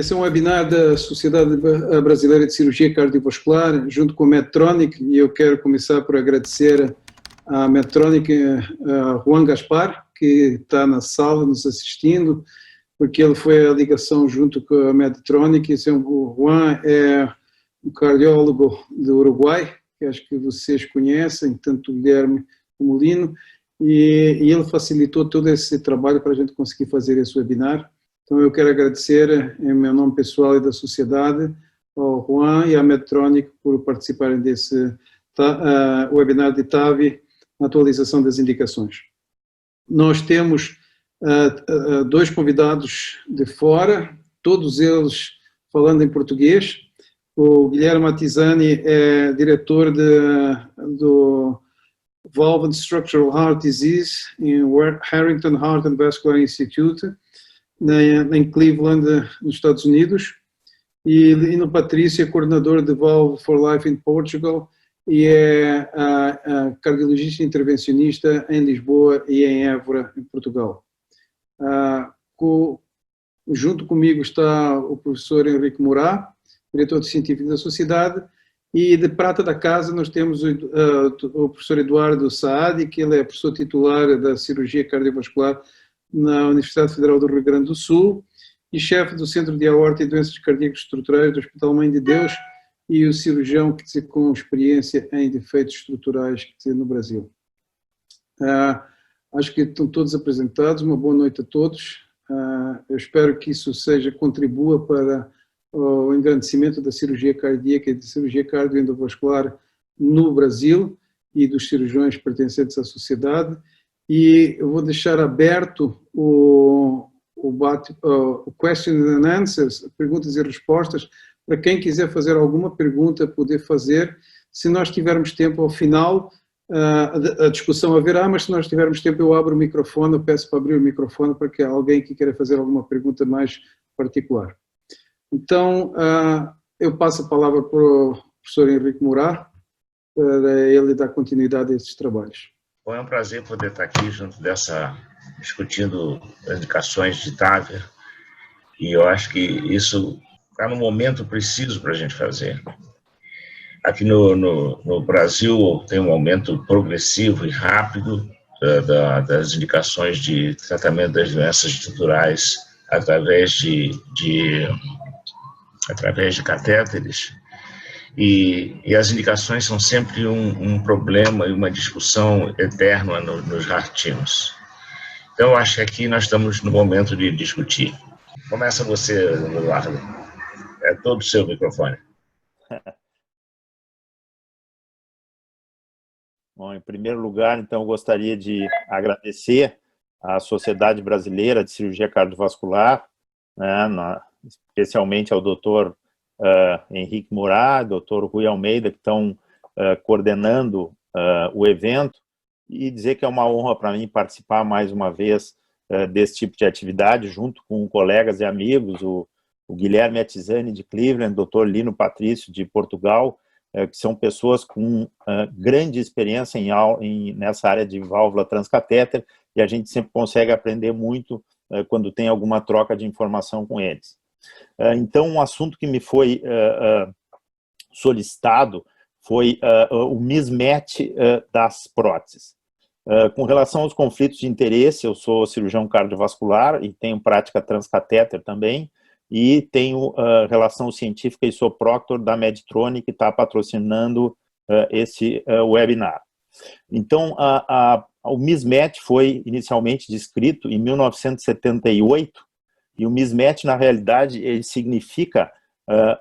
Esse é um webinar da Sociedade Brasileira de Cirurgia Cardiovascular, junto com a Medtronic, e eu quero começar por agradecer à Medtronic, a Juan Gaspar, que está na sala nos assistindo, porque ele foi a ligação junto com a Medtronic. O Juan é um cardiólogo do Uruguai, que acho que vocês conhecem, tanto o Guilherme como o Lino, e ele facilitou todo esse trabalho para a gente conseguir fazer esse webinar. Então, eu quero agradecer, em meu nome pessoal e da sociedade, ao Juan e à Medtronic por participarem desse webinar de TAVI, atualização das indicações. Nós temos dois convidados de fora, todos eles falando em português. O Guilherme Matizani é diretor do Valve and Structural Heart Disease em Harrington Heart and Vascular Institute, em Cleveland, nos Estados Unidos, e Lino Patrício é coordenador de Valve for Life in Portugal e é a cardiologista intervencionista em Lisboa e em Évora, em Portugal. Junto comigo está o professor Henrique Mourá, diretor científico da sociedade, e de prata da casa nós temos o professor Eduardo Saadi, que ele é professor titular da cirurgia cardiovascular na Universidade Federal do Rio Grande do Sul e chefe do Centro de Aorta e Doenças Cardíacas Estruturais do Hospital Mãe de Deus e o cirurgião com experiência em defeitos estruturais no Brasil. Acho que estão todos apresentados. Uma boa noite a todos. Eu espero que isso contribua para o engrandecimento da cirurgia cardíaca e da cirurgia cardioendovascular no Brasil e dos cirurgiões pertencentes à sociedade. E eu vou deixar aberto o questions and answers, perguntas e respostas, para quem quiser fazer alguma pergunta, poder fazer. Se nós tivermos tempo ao final, a discussão haverá, mas se nós tivermos tempo, eu abro o microfone, eu peço para abrir o microfone para que alguém que queira fazer alguma pergunta mais particular. Então, eu passo a palavra para o professor Henrique Mourá, para ele dar continuidade a esses trabalhos. Bom, é um prazer poder estar aqui discutindo as indicações de TAVI, e eu acho que isso está no momento preciso para a gente fazer. Aqui no Brasil tem um aumento progressivo e rápido das indicações de tratamento das doenças estruturais através de catéteres. E as indicações são sempre um problema e uma discussão eterna nos heart teams. Então, acho que aqui nós estamos no momento de discutir. Começa você, Eduardo. É todo o seu microfone. Bom, em primeiro lugar, então, eu gostaria de agradecer à Sociedade Brasileira de Cirurgia Cardiovascular, né, especialmente ao doutor Henrique Mourá, doutor Rui Almeida, que estão coordenando o evento, e dizer que é uma honra para mim participar mais uma vez desse tipo de atividade, junto com colegas e amigos, o Guilherme Atizani de Cleveland, o doutor Lino Patrício de Portugal, que são pessoas com grande experiência nessa área de válvula transcatéter, e a gente sempre consegue aprender muito quando tem alguma troca de informação com eles. Então, um assunto que me foi solicitado foi o mismatch das próteses. Com relação aos conflitos de interesse, eu sou cirurgião cardiovascular e tenho prática transcatéter também, e tenho relação científica e sou proctor da Medtronic, que está patrocinando esse webinar. Então, o mismatch foi inicialmente descrito em 1978, e o mismatch, na realidade, ele significa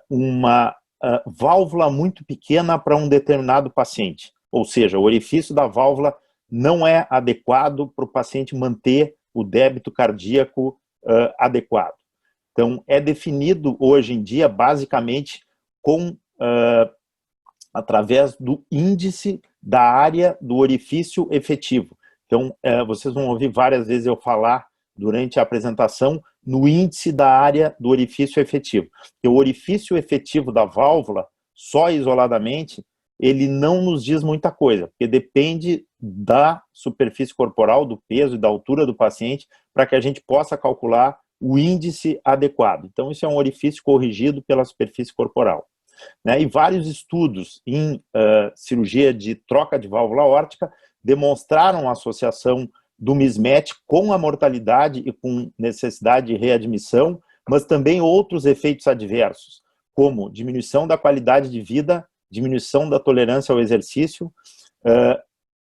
uma válvula muito pequena para um determinado paciente. Ou seja, o orifício da válvula não é adequado para o paciente manter o débito cardíaco adequado. Então, é definido hoje em dia, basicamente, através do índice da área do orifício efetivo. Então, vocês vão ouvir várias vezes eu falar durante a apresentação no índice da área do orifício efetivo. Porque o orifício efetivo da válvula, só isoladamente, ele não nos diz muita coisa, porque depende da superfície corporal, do peso e da altura do paciente, para que a gente possa calcular o índice adequado. Então, isso é um orifício corrigido pela superfície corporal. Né? E vários estudos em cirurgia de troca de válvula aórtica demonstraram a associação do mismatch com a mortalidade e com necessidade de readmissão, mas também outros efeitos adversos, como diminuição da qualidade de vida, diminuição da tolerância ao exercício,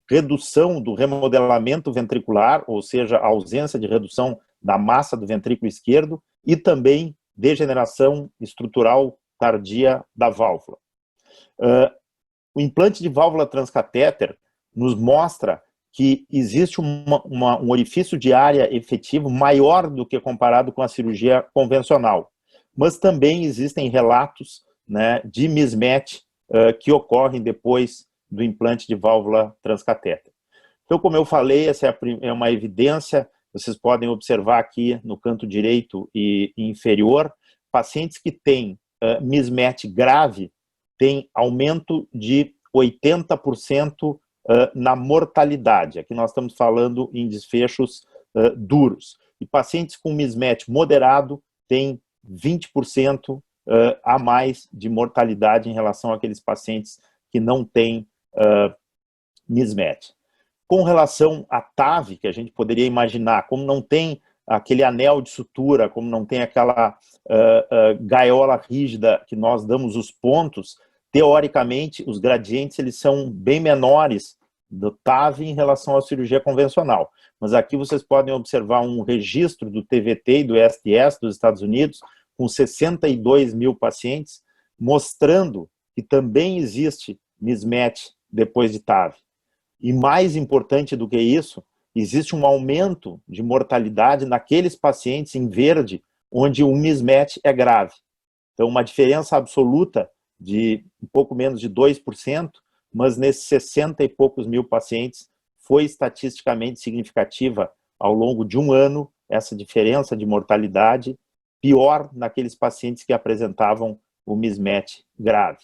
redução do remodelamento ventricular, ou seja, a ausência de redução da massa do ventrículo esquerdo, e também degeneração estrutural tardia da válvula. O implante de válvula transcatéter nos mostra que existe um orifício de área efetivo maior do que comparado com a cirurgia convencional, mas também existem relatos, né, de mismatch que ocorrem depois do implante de válvula transcatéter. Então, como eu falei, essa é uma evidência, vocês podem observar aqui no canto direito e inferior, pacientes que têm mismatch grave têm aumento de 80% na mortalidade. Aqui nós estamos falando em desfechos duros. E pacientes com mismatch moderado têm 20% a mais de mortalidade em relação àqueles pacientes que não têm mismatch. Com relação à TAV, que a gente poderia imaginar, como não tem aquele anel de sutura, como não tem aquela gaiola rígida que nós damos os pontos, teoricamente, os gradientes eles são bem menores do TAV em relação à cirurgia convencional. Mas aqui vocês podem observar um registro do TVT e do STS dos Estados Unidos, com 62 mil pacientes, mostrando que também existe mismatch depois de TAV. E mais importante do que isso, existe um aumento de mortalidade naqueles pacientes em verde, onde o mismatch é grave. Então, uma diferença absoluta de um pouco menos de 2%, mas nesses 60 e poucos mil pacientes foi estatisticamente significativa ao longo de um ano essa diferença de mortalidade, pior naqueles pacientes que apresentavam o mismatch grave.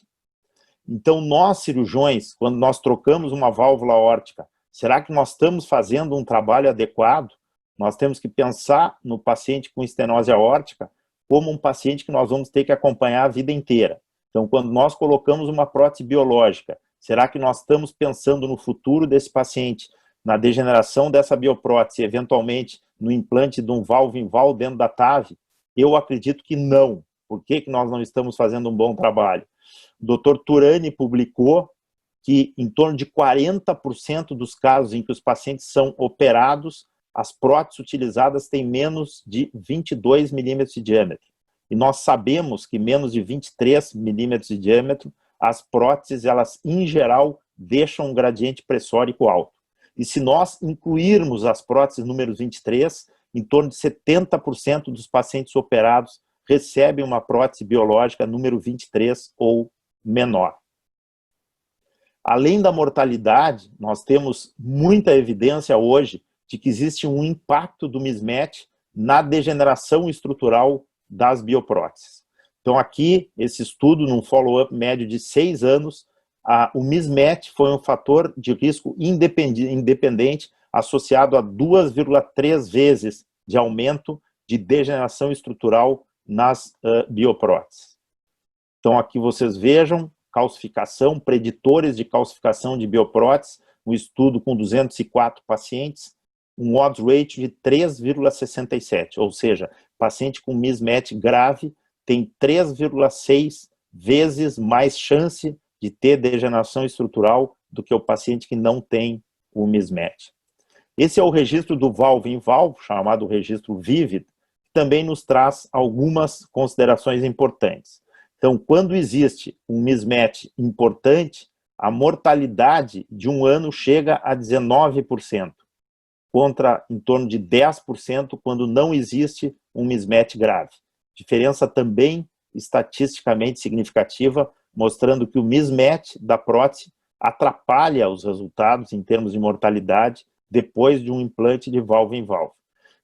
Então, nós cirurgiões, quando nós trocamos uma válvula aórtica, será que nós estamos fazendo um trabalho adequado? Nós temos que pensar no paciente com estenose aórtica como um paciente que nós vamos ter que acompanhar a vida inteira. Então, quando nós colocamos uma prótese biológica, será que nós estamos pensando no futuro desse paciente, na degeneração dessa bioprótese, eventualmente no implante de um valvo-in-valve dentro da TAV? Eu acredito que não. Por que nós não estamos fazendo um bom trabalho? O Dr. Turani publicou que em torno de 40% dos casos em que os pacientes são operados, as próteses utilizadas têm menos de 22 milímetros de diâmetro. E nós sabemos que menos de 23 milímetros de diâmetro, as próteses, elas, em geral, deixam um gradiente pressórico alto. E se nós incluirmos as próteses número 23, em torno de 70% dos pacientes operados recebem uma prótese biológica número 23 ou menor. Além da mortalidade, nós temos muita evidência hoje de que existe um impacto do mismatch na degeneração estrutural das biopróteses. Então aqui, esse estudo, num follow-up médio de 6 anos, o mismatch foi um fator de risco independente associado a 2,3 vezes de aumento de degeneração estrutural nas biopróteses. Então aqui vocês vejam, calcificação, preditores de calcificação de biopróteses, um estudo com 204 pacientes, um odds ratio de 3,67, ou seja, paciente com mismatch grave tem 3,6 vezes mais chance de ter degeneração estrutural do que o paciente que não tem o mismatch. Esse é o registro do valve-in-valve, chamado registro VIVID, que também nos traz algumas considerações importantes. Então, quando existe um mismatch importante, a mortalidade de um ano chega a 19%, contra em torno de 10% quando não existe um mismatch grave. Diferença também estatisticamente significativa, mostrando que o mismatch da prótese atrapalha os resultados em termos de mortalidade depois de um implante de valve-in-valve.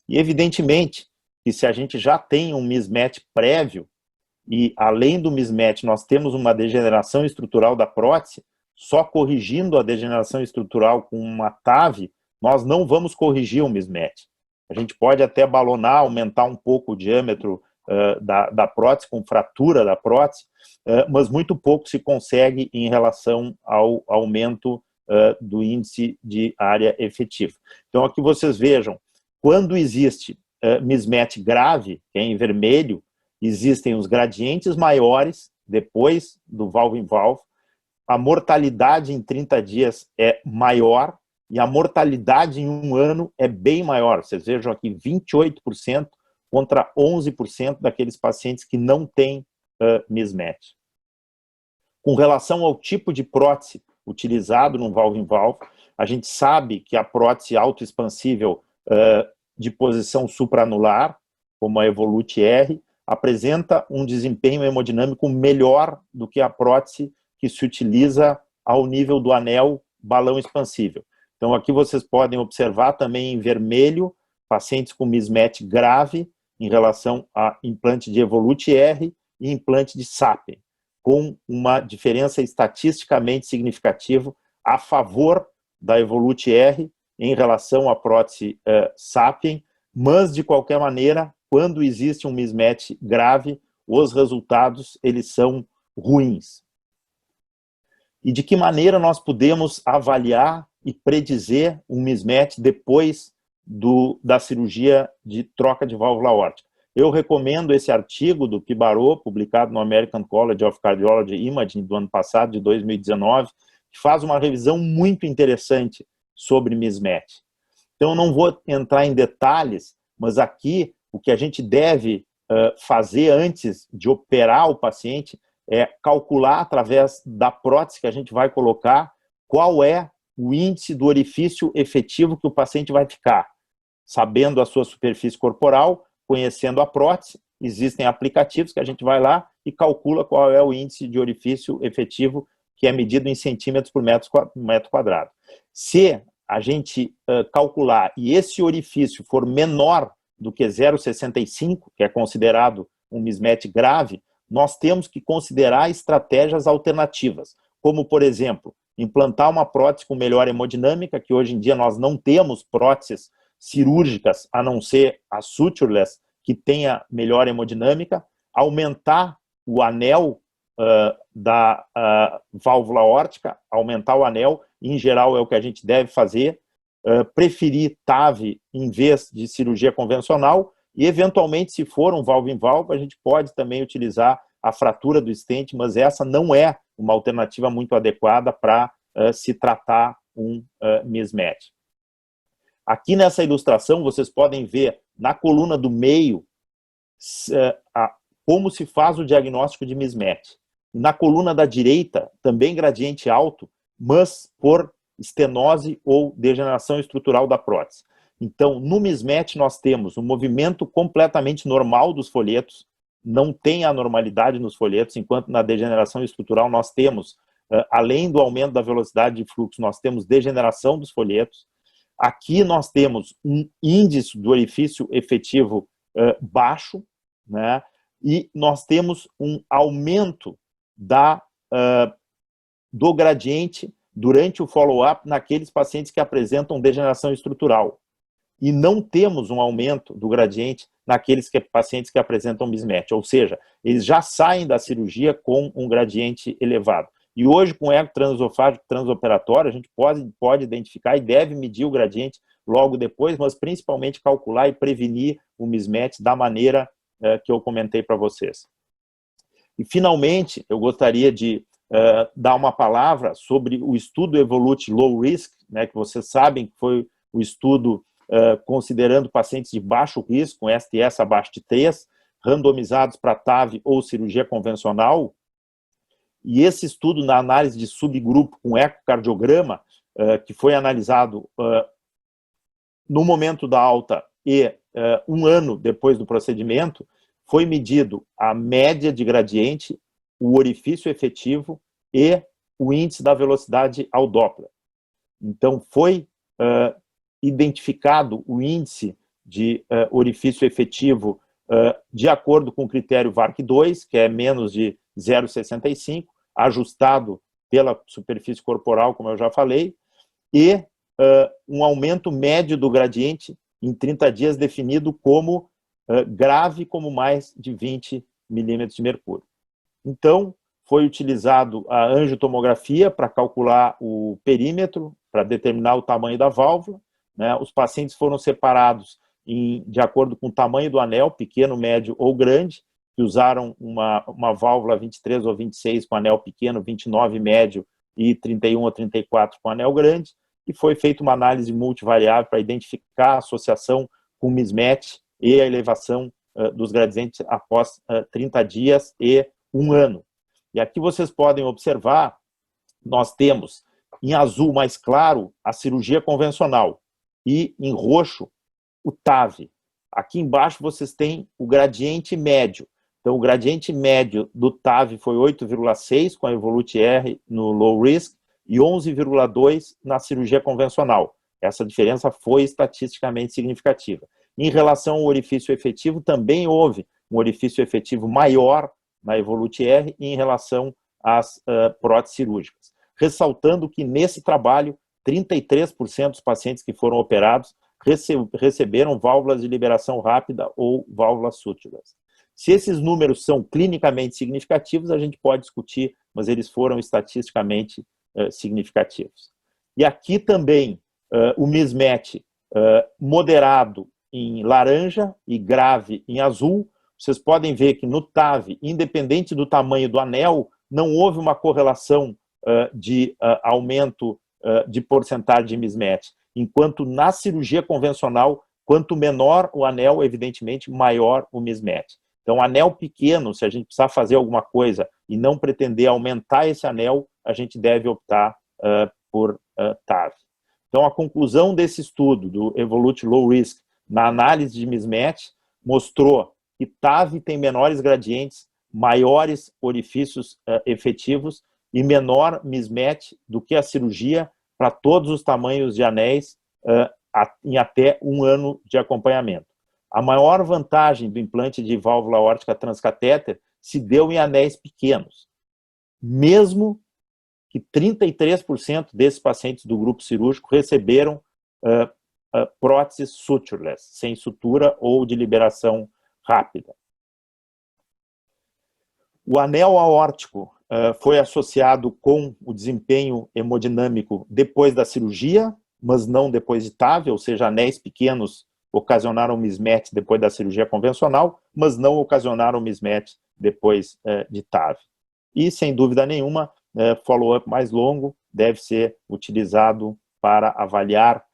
E evidentemente que se a gente já tem um mismatch prévio, e além do mismatch nós temos uma degeneração estrutural da prótese, só corrigindo a degeneração estrutural com uma TAV, nós não vamos corrigir o mismatch. A gente pode até balonar, aumentar um pouco o diâmetro da prótese, com fratura da prótese, mas muito pouco se consegue em relação ao aumento do índice de área efetiva. Então, aqui vocês vejam, quando existe mismatch grave, que é em vermelho, existem os gradientes maiores, depois do valve-in-valve, a mortalidade em 30 dias é maior, e a mortalidade em 1 ano é bem maior. Vocês vejam aqui, 28% contra 11% daqueles pacientes que não têm mismatch. Com relação ao tipo de prótese utilizado no valve-in-valve, a gente sabe que a prótese autoexpansível de posição supranular, como a Evolute R, apresenta um desempenho hemodinâmico melhor do que a prótese que se utiliza ao nível do anel balão expansível. Então, aqui vocês podem observar também em vermelho pacientes com mismatch grave em relação a implante de Evolute R e implante de SAPIEN, com uma diferença estatisticamente significativa a favor da Evolute R em relação à prótese SAPIEN, mas, de qualquer maneira, quando existe um mismatch grave, os resultados eles são ruins. E de que maneira nós podemos avaliar e predizer um mismatch depois da cirurgia de troca de válvula aórtica? Eu recomendo esse artigo do Pibarot, publicado no American College of Cardiology Imaging do ano passado, de 2019, que faz uma revisão muito interessante sobre mismatch. Então, eu não vou entrar em detalhes, mas aqui o que a gente deve fazer antes de operar o paciente é calcular, através da prótese que a gente vai colocar, qual é o índice do orifício efetivo que o paciente vai ficar. Sabendo a sua superfície corporal, conhecendo a prótese, existem aplicativos que a gente vai lá e calcula qual é o índice de orifício efetivo, que é medido em centímetros por metro quadrado. Se a gente calcular e esse orifício for menor do que 0,65, que é considerado um mismatch grave, nós temos que considerar estratégias alternativas, como, por exemplo, implantar uma prótese com melhor hemodinâmica, que hoje em dia nós não temos próteses cirúrgicas, a não ser a sutureless, que tenha melhor hemodinâmica, aumentar o anel da válvula aórtica, aumentar o anel, em geral é o que a gente deve fazer, preferir TAV em vez de cirurgia convencional, e eventualmente, se for um valve-in-valve, a gente pode também utilizar a fratura do stent, mas essa não é uma alternativa muito adequada para se tratar um mismatch. Aqui nessa ilustração, vocês podem ver na coluna do meio como se faz o diagnóstico de mismatch. Na coluna da direita, também gradiente alto, mas por estenose ou degeneração estrutural da prótese. Então, no mismatch, nós temos um movimento completamente normal dos folhetos, não tem anormalidade nos folhetos, enquanto na degeneração estrutural nós temos, além do aumento da velocidade de fluxo, nós temos degeneração dos folhetos. Aqui nós temos um índice do orifício efetivo baixo, né? E nós temos um aumento do gradiente durante o follow-up naqueles pacientes que apresentam degeneração estrutural. E não temos um aumento do gradiente naqueles pacientes que apresentam mismatch, ou seja, eles já saem da cirurgia com um gradiente elevado. E hoje, com o eco transesofágico transoperatório, a gente pode identificar e deve medir o gradiente logo depois, mas principalmente calcular e prevenir o mismatch da maneira que eu comentei para vocês. E, finalmente, eu gostaria de dar uma palavra sobre o estudo Evolute Low Risk, né, que vocês sabem que foi o estudo considerando pacientes de baixo risco, com STS abaixo de 3, randomizados para TAV ou cirurgia convencional. E esse estudo, na análise de subgrupo com ecocardiograma, que foi analisado no momento da alta e 1 ano depois do procedimento, foi medido a média de gradiente, o orifício efetivo e o índice da velocidade ao Doppler. Então, foi identificado o índice de orifício efetivo de acordo com o critério VARC2, que é menos de 0,65, ajustado pela superfície corporal, como eu já falei, e um aumento médio do gradiente em 30 dias definido como grave, como mais de 20 milímetros de mercúrio. Então, foi utilizado a angiotomografia para calcular o perímetro, para determinar o tamanho da válvula, né? Os pacientes foram separados de acordo com o tamanho do anel, pequeno, médio ou grande, que usaram uma válvula 23 ou 26 com anel pequeno, 29 médio e 31 ou 34 com anel grande, e foi feita uma análise multivariável para identificar a associação com o mismatch e a elevação dos gradientes após 30 dias e 1 ano. E aqui vocês podem observar, nós temos em azul mais claro a cirurgia convencional e em roxo o TAV. Aqui embaixo vocês têm o gradiente médio. Então o gradiente médio do TAV foi 8,6 com a Evolute R no low risk e 11,2 na cirurgia convencional. Essa diferença foi estatisticamente significativa. Em relação ao orifício efetivo, também houve um orifício efetivo maior na Evolute R em relação às próteses cirúrgicas. Ressaltando que nesse trabalho, 33% dos pacientes que foram operados receberam válvulas de liberação rápida ou válvulas suturas. Se esses números são clinicamente significativos, a gente pode discutir, mas eles foram estatisticamente significativos. E aqui também o mismatch moderado em laranja e grave em azul. Vocês podem ver que no TAV, independente do tamanho do anel, não houve uma correlação de aumento de porcentagem de mismatch. Enquanto na cirurgia convencional, quanto menor o anel, evidentemente, maior o mismatch. Então, anel pequeno, se a gente precisar fazer alguma coisa e não pretender aumentar esse anel, a gente deve optar por TAV. Então, a conclusão desse estudo, do Evolute Low Risk, na análise de mismatch, mostrou que TAV tem menores gradientes, maiores orifícios efetivos e menor mismatch do que a cirurgia para todos os tamanhos de anéis em até 1 ano de acompanhamento. A maior vantagem do implante de válvula aórtica transcatéter se deu em anéis pequenos, mesmo que 33% desses pacientes do grupo cirúrgico receberam próteses sutureless, sem sutura ou de liberação rápida. O anel aórtico foi associado com o desempenho hemodinâmico depois da cirurgia, mas não depois de TAV, ou seja, anéis pequenos ocasionaram mismatch depois da cirurgia convencional, mas não ocasionaram mismatch depois de TAV. E, sem dúvida nenhuma, follow-up mais longo deve ser utilizado para avaliar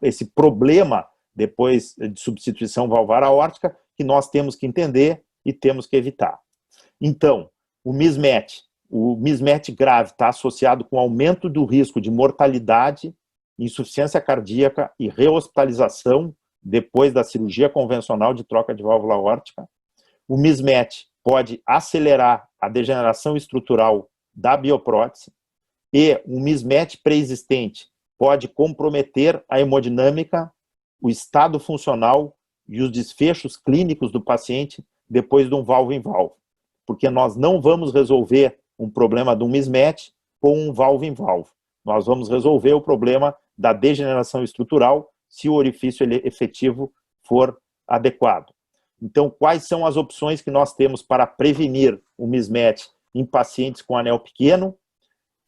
esse problema depois de substituição valvar aórtica, que nós temos que entender e temos que evitar. Então, o mismatch grave está associado com aumento do risco de mortalidade, insuficiência cardíaca e rehospitalização depois da cirurgia convencional de troca de válvula aórtica. O mismatch pode acelerar a degeneração estrutural da bioprótese e o mismatch pré-existente pode comprometer a hemodinâmica, o estado funcional e os desfechos clínicos do paciente depois de um valvo em valvo, porque nós não vamos resolver um problema de um mismatch com um valvo em valvo. Nós vamos resolver o problema da degeneração estrutural se o orifício efetivo for adequado. Então, quais são as opções que nós temos para prevenir o mismatch em pacientes com anel pequeno?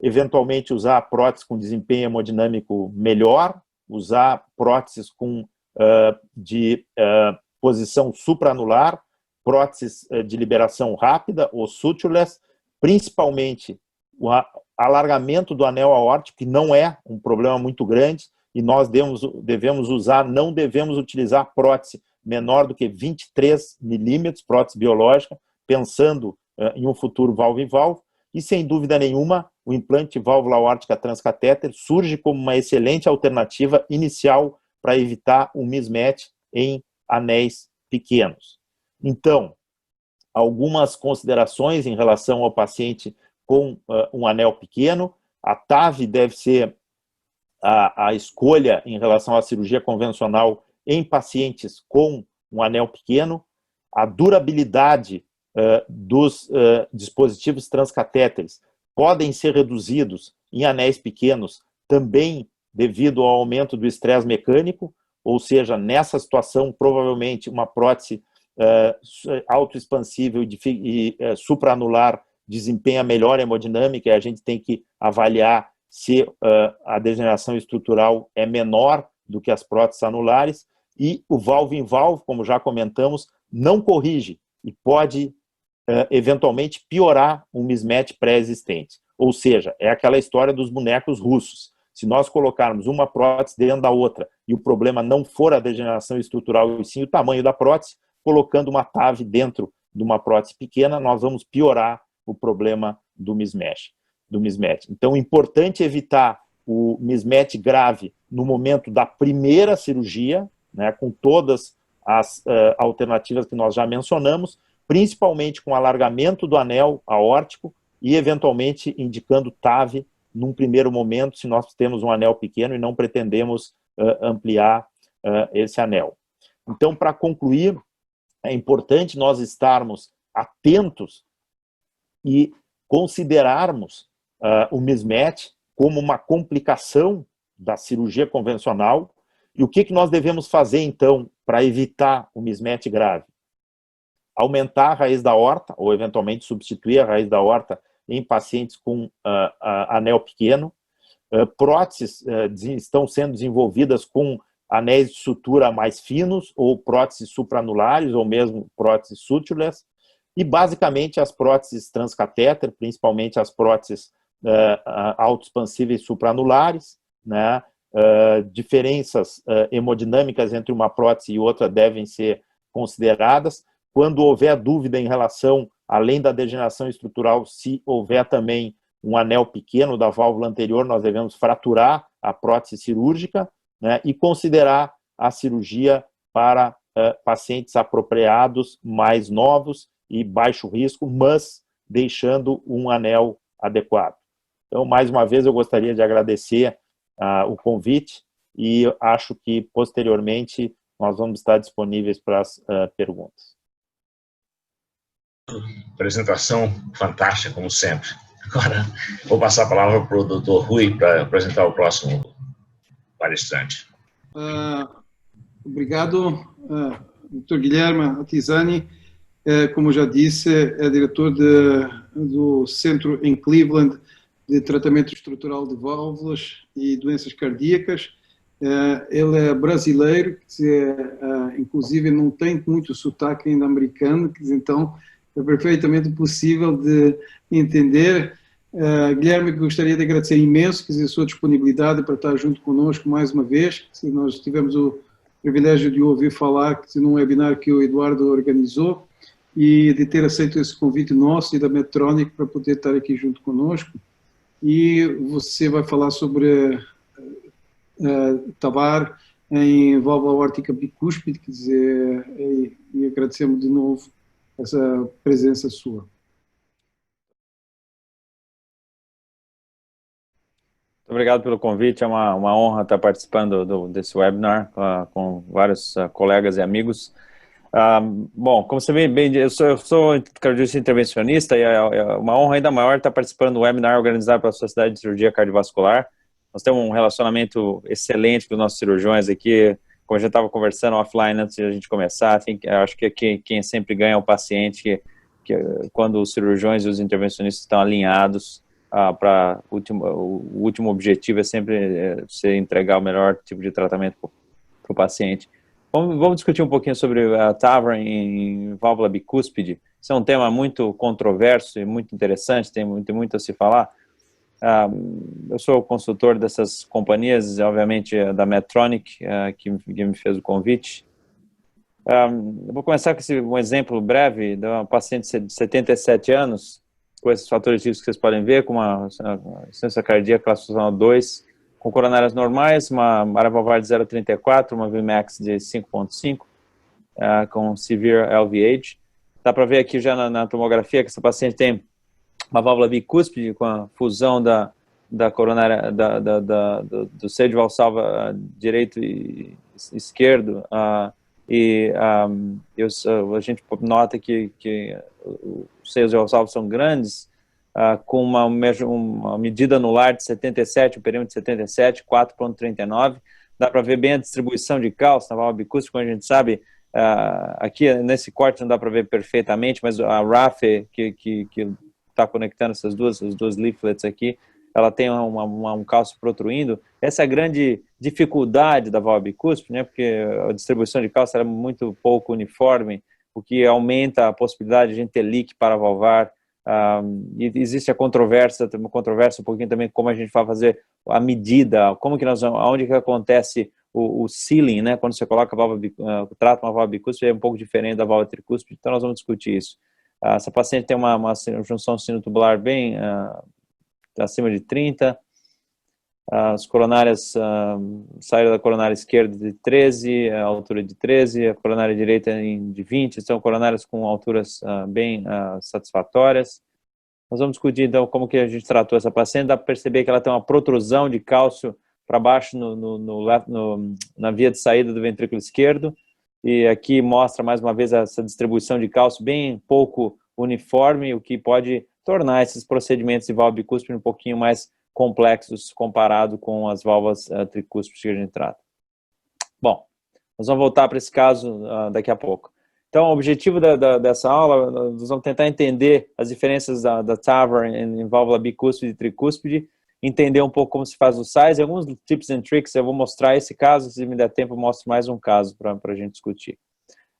Eventualmente usar próteses com desempenho hemodinâmico melhor, usar próteses de posição supraanular, próteses de liberação rápida ou sutureless, principalmente o alargamento do anel aórtico, que não é um problema muito grande, e nós não devemos utilizar prótese menor do que 23 milímetros, prótese biológica, pensando em um futuro valvo em valvo, e sem dúvida nenhuma, o implante de válvula aórtica transcatéter surge como uma excelente alternativa inicial para evitar o mismatch em anéis pequenos. Então, algumas considerações em relação ao paciente com um anel pequeno. A TAV deve ser a escolha em relação à cirurgia convencional em pacientes com um anel pequeno. A durabilidade dos dispositivos transcatéteres podem ser reduzidos em anéis pequenos também devido ao aumento do estresse mecânico, ou seja, nessa situação, provavelmente uma prótese autoexpansível e supraanular desempenha melhor a hemodinâmica, e a gente tem que avaliar se a degeneração estrutural é menor do que as próteses anulares, e o valve-in-valve, como já comentamos, não corrige e pode eventualmente piorar um mismatch pré-existente. Ou seja, é aquela história dos bonecos russos. Se nós colocarmos uma prótese dentro da outra e o problema não for a degeneração estrutural e sim o tamanho da prótese, colocando uma TAV dentro de uma prótese pequena, nós vamos piorar o problema do mismatch. Então, é importante evitar o mismatch grave no momento da primeira cirurgia, né, com todas as alternativas que nós já mencionamos, principalmente com alargamento do anel aórtico e, eventualmente, indicando TAV num primeiro momento, se nós temos um anel pequeno e não pretendemos ampliar esse anel. Então, para concluir, é importante nós estarmos atentos e considerarmos o mismatch como uma complicação da cirurgia convencional. E o que nós devemos fazer, então, para evitar o mismatch grave? Aumentar a raiz da aorta, ou eventualmente substituir a raiz da aorta em pacientes com anel pequeno. Próteses estão sendo desenvolvidas com anéis de sutura mais finos, ou próteses supranulares, ou mesmo próteses sutureless, e basicamente as próteses transcatéter, principalmente as próteses autoexpansíveis supranulares, né? Diferenças hemodinâmicas entre uma prótese e outra devem ser consideradas. Quando houver dúvida em relação, além da degeneração estrutural, se houver também um anel pequeno da válvula anterior, nós devemos fraturar a prótese cirúrgica, né, e considerar a cirurgia para pacientes apropriados, mais novos e baixo risco, mas deixando um anel adequado. Então, mais uma vez, eu gostaria de agradecer o convite e acho que, posteriormente, nós vamos estar disponíveis para as perguntas. Apresentação fantástica, como sempre. Agora, vou passar a palavra para o Dr. Rui para apresentar o próximo palestrante. Obrigado, Dr. Guilherme Atizani. Como já disse, é diretor do Centro em Cleveland de Tratamento Estrutural de Válvulas e Doenças Cardíacas. Ele é brasileiro, inclusive não tem muito sotaque ainda americano, então é perfeitamente possível de entender. Guilherme, gostaria de agradecer imenso a sua disponibilidade para estar junto conosco mais uma vez. Nós tivemos o privilégio de ouvir falar num webinar que o Eduardo organizou e de ter aceito esse convite nosso e da Medtronic para poder estar aqui junto conosco. E você vai falar sobre TAVR em válvula aórtica bicúspide, quer dizer, e agradecemos de novo essa presença sua. Muito obrigado pelo convite, é uma honra estar participando desse webinar com vários colegas e amigos. Bom, como você bem disse, eu sou cardiologista intervencionista e é uma honra ainda maior estar participando do webinar organizado pela Sociedade de Cirurgia Cardiovascular. Nós temos um relacionamento excelente com os nossos cirurgiões aqui, como a gente estava conversando offline antes de a gente começar. Acho que quem sempre ganha é o paciente, que quando os cirurgiões e os intervencionistas estão alinhados, o último objetivo é sempre você entregar o melhor tipo de tratamento para o paciente. Vamos discutir um pouquinho sobre a TAVR em válvula bicúspide. Isso é um tema muito controverso e muito interessante, tem muito a se falar. Eu sou consultor dessas companhias, obviamente da Medtronic, que me fez o convite. Eu vou começar com um exemplo breve de uma paciente de 77 anos, com esses fatores de risco que vocês podem ver, com uma insuficiência cardíaca classificação 2, com coronárias normais, uma área valvar de 0,34, uma Vmax de 5,5, com severe LVH. Dá para ver aqui já na tomografia que essa paciente tem uma válvula bicúspide com a fusão da coronária, do seio de valsalva direito e esquerdo, a gente nota que os seios de valsalva são grandes, com uma medida anular de 77, o perímetro de 77, 4,39. Dá para ver bem a distribuição de cálcio na válvula bicúspide, como a gente sabe. Aqui nesse corte não dá para ver perfeitamente, mas a RAF que está conectando essas duas leaflets aqui, ela tem um cálcio protruindo. Essa é a grande dificuldade da válvula bicúspide, né? Porque a distribuição de cálcio é muito pouco uniforme, o que aumenta a possibilidade de a gente ter leak paravalvar. E existe uma controvérsia um pouquinho também como a gente vai fazer a medida, como que aonde que acontece o sealing, né? Quando você coloca a válvula, trata uma válvula bicúspide, é um pouco diferente da válvula tricúspide, então nós vamos discutir isso. Essa paciente tem uma junção sinotubular bem acima de 30, as coronárias, saída da coronária esquerda de 13, a altura de 13, a coronária direita de 20, são coronárias com alturas bem satisfatórias. Nós vamos discutir então como que a gente tratou essa paciente. Dá para perceber que ela tem uma protrusão de cálcio para baixo na via de saída do ventrículo esquerdo, e aqui mostra mais uma vez essa distribuição de cálcio bem pouco uniforme, o que pode tornar esses procedimentos de válvula bicúspide um pouquinho mais complexos comparado com as válvulas tricúspides que a gente trata. Bom, nós vamos voltar para esse caso daqui a pouco. Então, o objetivo dessa aula, nós vamos tentar entender as diferenças da TAVR em válvula bicúspide e tricúspide, entender um pouco como se faz o size, alguns tips and tricks. Eu vou mostrar esse caso, se me der tempo eu mostro mais um caso para a gente discutir.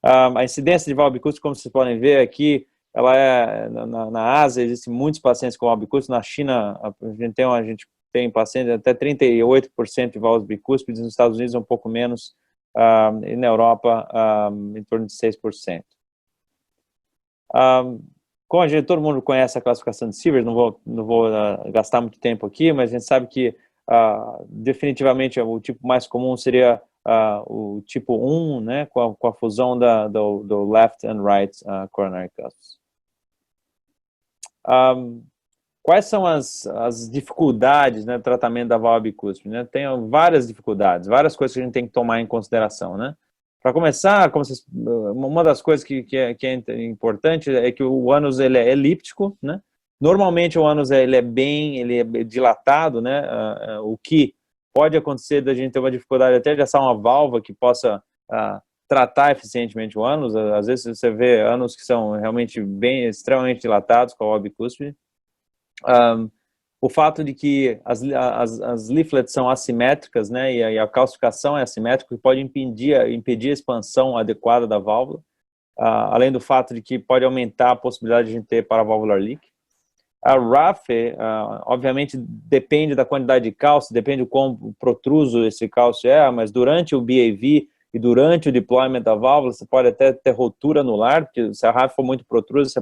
A incidência de válvula bicúspide, como vocês podem ver aqui, ela é, na Ásia, existem muitos pacientes com válvula bicúspide. Na China, a gente tem pacientes até 38% de válvulas bicúspides, nos Estados Unidos um pouco menos, e na Europa em torno de 6%. Como todo mundo conhece a classificação de Sievers, não vou gastar muito tempo aqui, mas a gente sabe que definitivamente o tipo mais comum seria o tipo 1, né, com a fusão do left and right coronary cusps. Quais são as dificuldades, né, do tratamento da válvula bicúspide, né? Tem várias dificuldades, várias coisas que a gente tem que tomar em consideração, né? Para começar, uma das coisas que é importante é que o ânus ele é elíptico, né? Normalmente o ânus ele é dilatado, né? O que pode acontecer da gente ter uma dificuldade até de achar uma válvula que possa tratar eficientemente o ânus. Às vezes você vê ânus que são realmente extremamente dilatados com a válvula bicúspide. O fato de que as leaflets são assimétricas, né, e a calcificação é assimétrica, que pode impedir a expansão adequada da válvula, além do fato de que pode aumentar a possibilidade de a gente ter paravalvular leak. A RAF, obviamente, depende da quantidade de cálcio, depende do quão protruso esse cálcio é, mas durante o BAV e durante o deployment da válvula, você pode até ter rotura anular, porque se a RAF for muito protrusa, você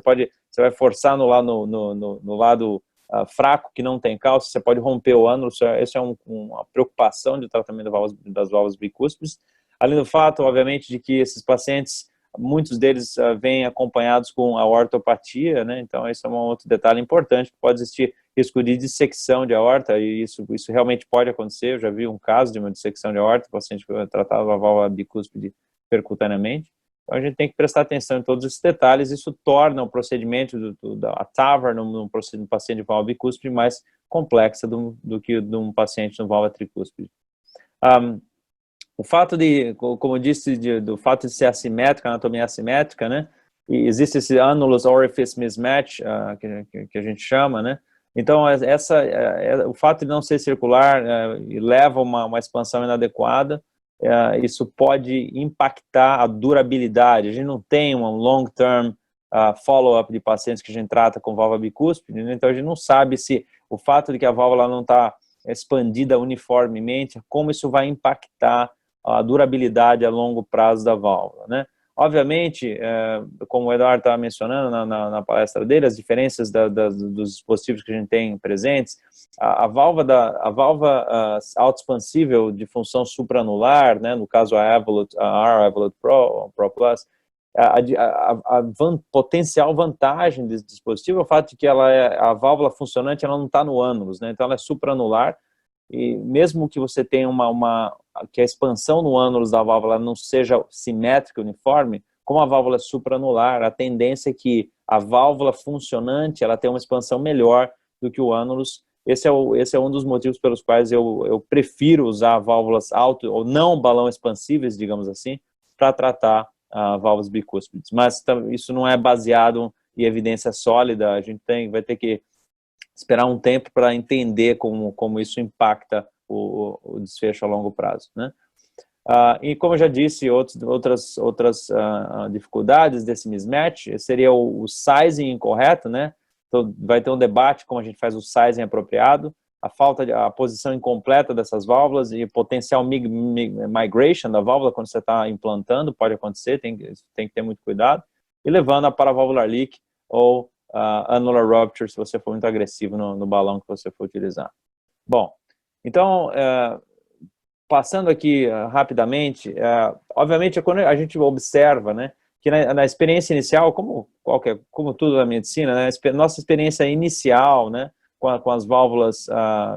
vai forçar no lado fraco, que não tem cálcio, você pode romper o ânus. Essa é uma preocupação de tratamento das válvulas bicúspides. Além do fato, obviamente, de que esses pacientes, muitos deles vêm acompanhados com aortopatia, né? Então esse é um outro detalhe importante, pode existir risco de dissecção de aorta, e isso realmente pode acontecer. Eu já vi um caso de uma dissecção de aorta, o paciente tratava a válvula bicúspide percutaneamente. Então a gente tem que prestar atenção em todos esses detalhes. Isso torna o procedimento da TAVR num paciente de válvula bicúspide mais complexa do que de um paciente no válvula tricúspide. O fato como eu disse, do fato de ser assimétrica, a anatomia assimétrica, né? E existe esse annulus orifice mismatch, que a gente chama, né? Então, o fato de não ser circular e leva a uma expansão inadequada, isso pode impactar a durabilidade. A gente não tem um long-term follow-up de pacientes que a gente trata com válvula bicúspide, né? Então a gente não sabe se o fato de que a válvula não está expandida uniformemente, como isso vai impactar a durabilidade a longo prazo da válvula, né? Obviamente, como o Eduardo estava mencionando na palestra dele, as diferenças dos dispositivos que a gente tem presentes, a válvula autoexpansível de função supranular, né, no caso a R-Evolut Pro Plus, a potencial vantagem desse dispositivo é o fato de que a válvula funcionante ela não está no ânulus, né, então ela é supranular, e mesmo que você tenha que a expansão no ânulus da válvula não seja simétrica, uniforme, como a válvula é supranular, a tendência é que a válvula funcionante, ela tem uma expansão melhor do que o ânulus. Esse é um dos motivos pelos quais eu prefiro usar válvulas auto, ou não balão expansíveis, digamos assim, para tratar válvulas bicúspides. Mas isso não é baseado em evidência sólida, a gente vai ter que esperar um tempo para entender como isso impacta o desfecho a longo prazo, né? E como eu já disse, outras dificuldades desse mismatch seria o sizing incorreto, né? Então, vai ter um debate como a gente faz o sizing apropriado, a posição incompleta dessas válvulas e potencial migration da válvula quando você está implantando, pode acontecer, tem que ter muito cuidado, e levando a paravalvular leak ou annular rupture, se você for muito agressivo no balão que você for utilizar. Bom, então, passando aqui rapidamente, obviamente, quando a gente observa, né, que na experiência inicial, como tudo na medicina, né, nossa experiência inicial, né, com as válvulas,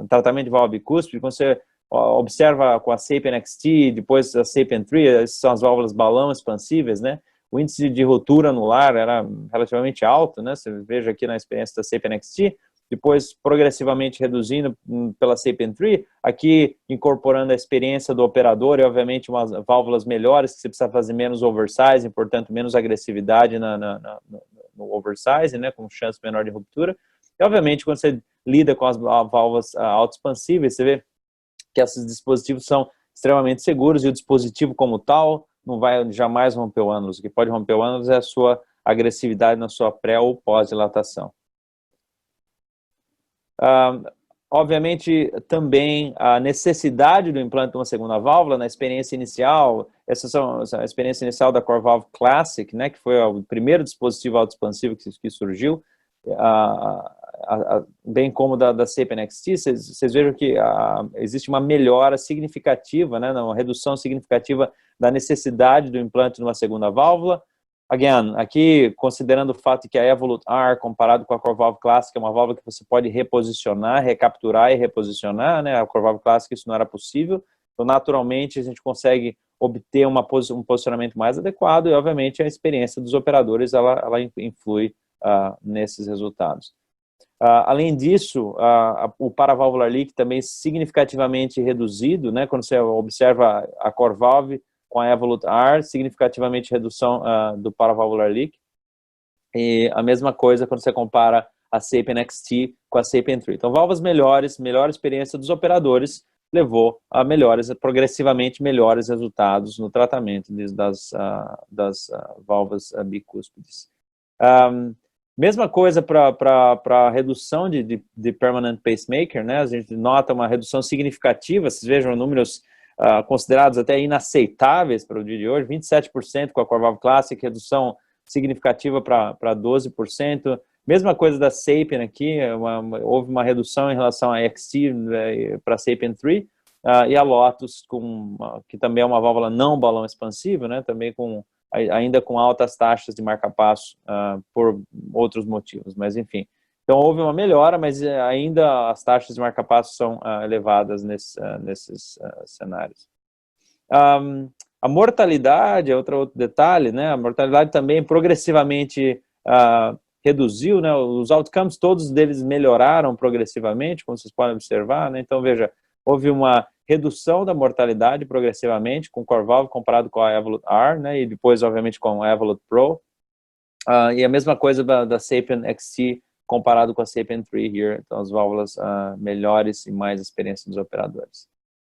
tratamento de válvula bicúspide, quando você observa com a SAPIEN XT, depois a SAPIEN 3, essas são as válvulas balão expansíveis, né, o índice de ruptura anular era relativamente alto, né, você veja aqui na experiência da SAPIEN XT, depois progressivamente reduzindo pela SAPIEN 3, aqui incorporando a experiência do operador e, obviamente, umas válvulas melhores, que você precisa fazer menos oversize, portanto, menos agressividade no oversize, né, com chance menor de ruptura. E, obviamente, quando você lida com as válvulas autoexpansíveis, você vê que esses dispositivos são extremamente seguros e o dispositivo como tal não vai jamais romper o ânulus. O que pode romper o ânulus é a sua agressividade na sua pré- ou pós-dilatação. Obviamente, também a necessidade do implante de uma segunda válvula na experiência inicial, a experiência inicial da CoreValve Classic, né, que foi o primeiro dispositivo autoexpansivo que surgiu, bem como da SAPIEN XT, vocês vejam que existe uma melhora significativa, né, uma redução significativa da necessidade do implante de uma segunda válvula. Again, aqui, considerando o fato de que a Evolut R, comparado com a CoreValve Classic, é uma válvula que você pode reposicionar, recapturar e reposicionar, né? A CoreValve Classic isso não era possível, então naturalmente a gente consegue obter um posicionamento mais adequado e, obviamente, a experiência dos operadores, ela influi nesses resultados. Além disso, o paravalvular leak também significativamente reduzido, né? Quando você observa a CoreValve com a Evolut R, significativamente redução do paravalvular leak. E a mesma coisa quando você compara a SAPIEN XT com a SAPIEN 3. Então, válvulas melhores, melhor experiência dos operadores, levou a progressivamente melhores resultados no tratamento das válvulas bicúspides. Mesma coisa para a redução de permanent pacemaker, né? A gente nota uma redução significativa, vocês vejam números considerados até inaceitáveis para o dia de hoje, 27% com a CoreValve Classic, redução significativa para 12%. Mesma coisa da SAPIEN aqui, houve uma redução em relação à XT para a SAPIEN 3, e a Lotus, que também é uma válvula não balão expansivo, né, também ainda com altas taxas de marca-passo por outros motivos, mas enfim. Então, houve uma melhora, mas ainda as taxas de marca-passo são elevadas nesses cenários. A mortalidade é outro detalhe, né? A mortalidade também progressivamente reduziu, né? Os outcomes, todos deles melhoraram progressivamente, como vocês podem observar, né? Então, veja, houve uma redução da mortalidade progressivamente com o CoreValve comparado com a Evolut R, né? E depois, obviamente, com a Evolut Pro. E a mesma coisa da SAPIEN XT comparado com a SAPIEN 3 here, então as válvulas melhores e mais experiência dos operadores.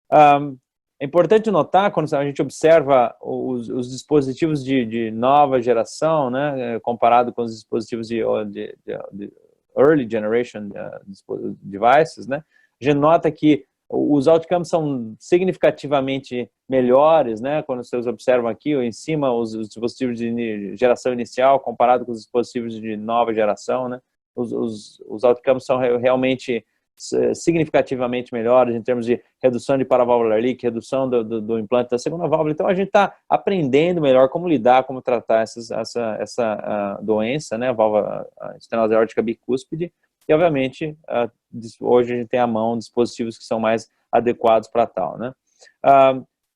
É importante notar, quando a gente observa os dispositivos de nova geração, né, comparado com os dispositivos de early generation devices, né, a gente nota que os outcomes são significativamente melhores, né, quando vocês observam aqui, em cima, os dispositivos de geração inicial comparado com os dispositivos de nova geração, né, os outcomes são realmente significativamente melhores em termos de redução de paravalvular leak, redução do implante da segunda válvula. Então, a gente está aprendendo melhor como lidar, como tratar essa doença, né, a válvula estenose aórtica bicúspide, e, obviamente, hoje a gente tem à mão dispositivos que são mais adequados para tal, né.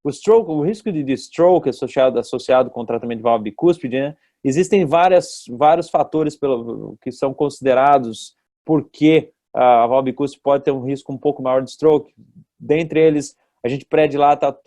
O risco de stroke associado com o tratamento de válvula bicúspide, né, existem vários fatores que são considerados porque a válvula bicúspide pode ter um risco um pouco maior de stroke. Dentre eles, a gente pré-dilata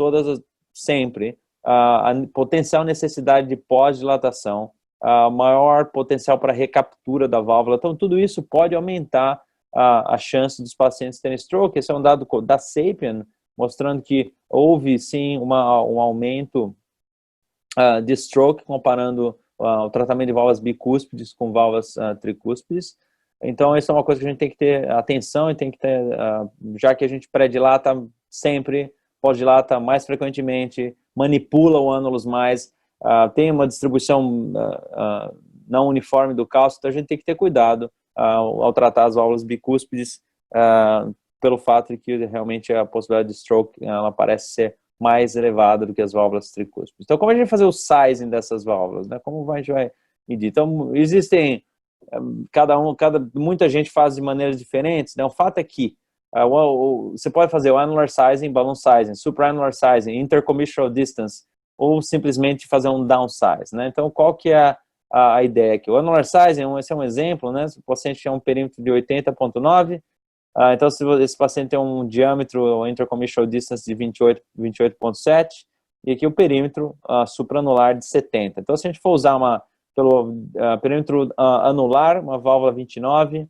sempre a potencial necessidade de pós-dilatação, a maior potencial para recaptura da válvula. Então, tudo isso pode aumentar a chance dos pacientes terem stroke. Esse é um dado da SAPIEN, mostrando que houve, sim, um aumento de stroke, comparando o tratamento de válvulas bicúspides com válvulas tricúspides. Então, isso é uma coisa que a gente tem que ter atenção e tem que ter, já que a gente pré-dilata sempre, pós-dilata mais frequentemente, manipula o ânulus mais, tem uma distribuição não uniforme do cálcio, então a gente tem que ter cuidado ao tratar as válvulas bicúspides, pelo fato de que realmente a possibilidade de stroke ela parece ser mais elevada do que as válvulas tricúspides. Então, como a gente vai fazer o sizing dessas válvulas, né? Como a gente vai medir? Então, existem, muita gente faz de maneiras diferentes, né? O fato é que você pode fazer o annular sizing, balloon sizing, supraannular sizing, intercommissural distance, ou simplesmente fazer um downsize, né? Então, qual que é a ideia aqui? O annular sizing, esse é um exemplo, né? Se o paciente tem um perímetro de 80,9, então se esse paciente tem um diâmetro intercommissural distance de 28,7, e aqui o perímetro supraanular de 70. Então, se a gente for usar pelo perímetro anular, uma válvula 29,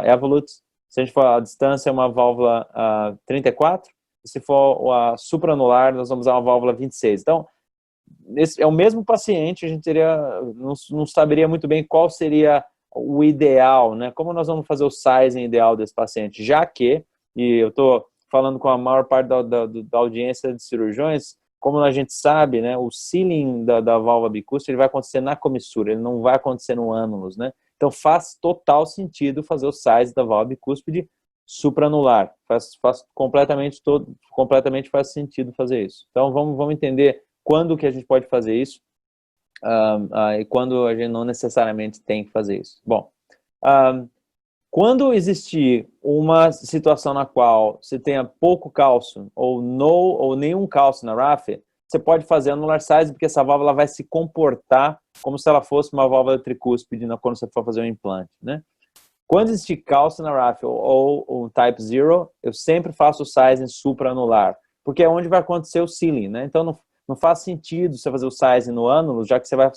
Evolut, se a gente for a distância, uma válvula 34, e se for a supraanular, nós vamos usar uma válvula 26. Então, esse é o mesmo paciente, a gente não saberia muito bem qual seria o ideal, né? Como nós vamos fazer o sizing ideal desse paciente, já que, e eu estou falando com a maior parte da audiência de cirurgiões, como a gente sabe, né, o sealing da válvula bicúspide ele vai acontecer na comissura, ele não vai acontecer no ânulus, né? Então faz total sentido fazer o size da válvula bicúspide supraanular, completamente faz sentido fazer isso. Então vamos entender quando que a gente pode fazer isso e quando a gente não necessariamente tem que fazer isso. Bom, quando existir uma situação na qual você tenha pouco cálcio ou nenhum cálcio na RAF, você pode fazer anular size, porque essa válvula vai se comportar como se ela fosse uma válvula tricúspide quando você for fazer um implante, né? Quando existir cálcio na RAF ou um type 0, eu sempre faço o sizing supraanular, porque é onde vai acontecer o sealing, né? Então não faz sentido você fazer o sizing no ânulo, já que você vai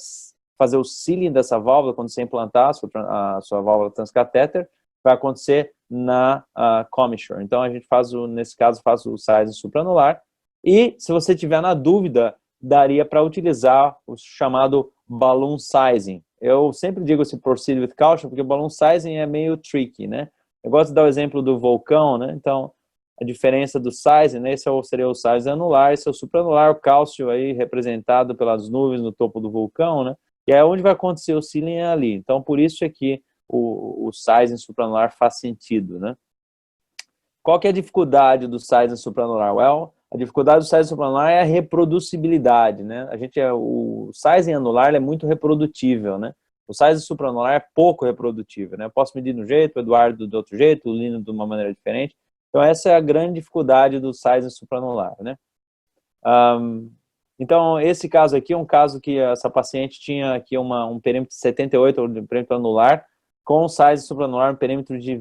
fazer o sealing dessa válvula quando você implantar a sua válvula transcatéter, vai acontecer na commissure. Então, a gente nesse caso, faz o sizing supraanular. E, se você tiver na dúvida, daria para utilizar o chamado balloon sizing. Eu sempre digo esse proceed with caution, porque o balloon sizing é meio tricky, né? Eu gosto de dar o exemplo do vulcão, né? Então, a diferença do sizing, né? Esse seria o sizing anular, esse é o supraanular, o cálcio aí representado pelas nuvens no topo do vulcão, né? E é onde vai acontecer o sealing ali. Então, por isso é que o sizing supraanular faz sentido, né? Qual que é a dificuldade do sizing supraanular? Well, a dificuldade do sizing supraanular é a reproducibilidade, né? O sizing anular é muito reprodutível, né? O sizing supraanular é pouco reprodutível, né? Eu posso medir de um jeito, o Eduardo de outro jeito, o Lino de uma maneira diferente. Então, essa é a grande dificuldade do sizing supraanular, né? Então, esse caso aqui é um caso que essa paciente tinha aqui um perímetro de 78, um perímetro anular, com size supraanular, um perímetro de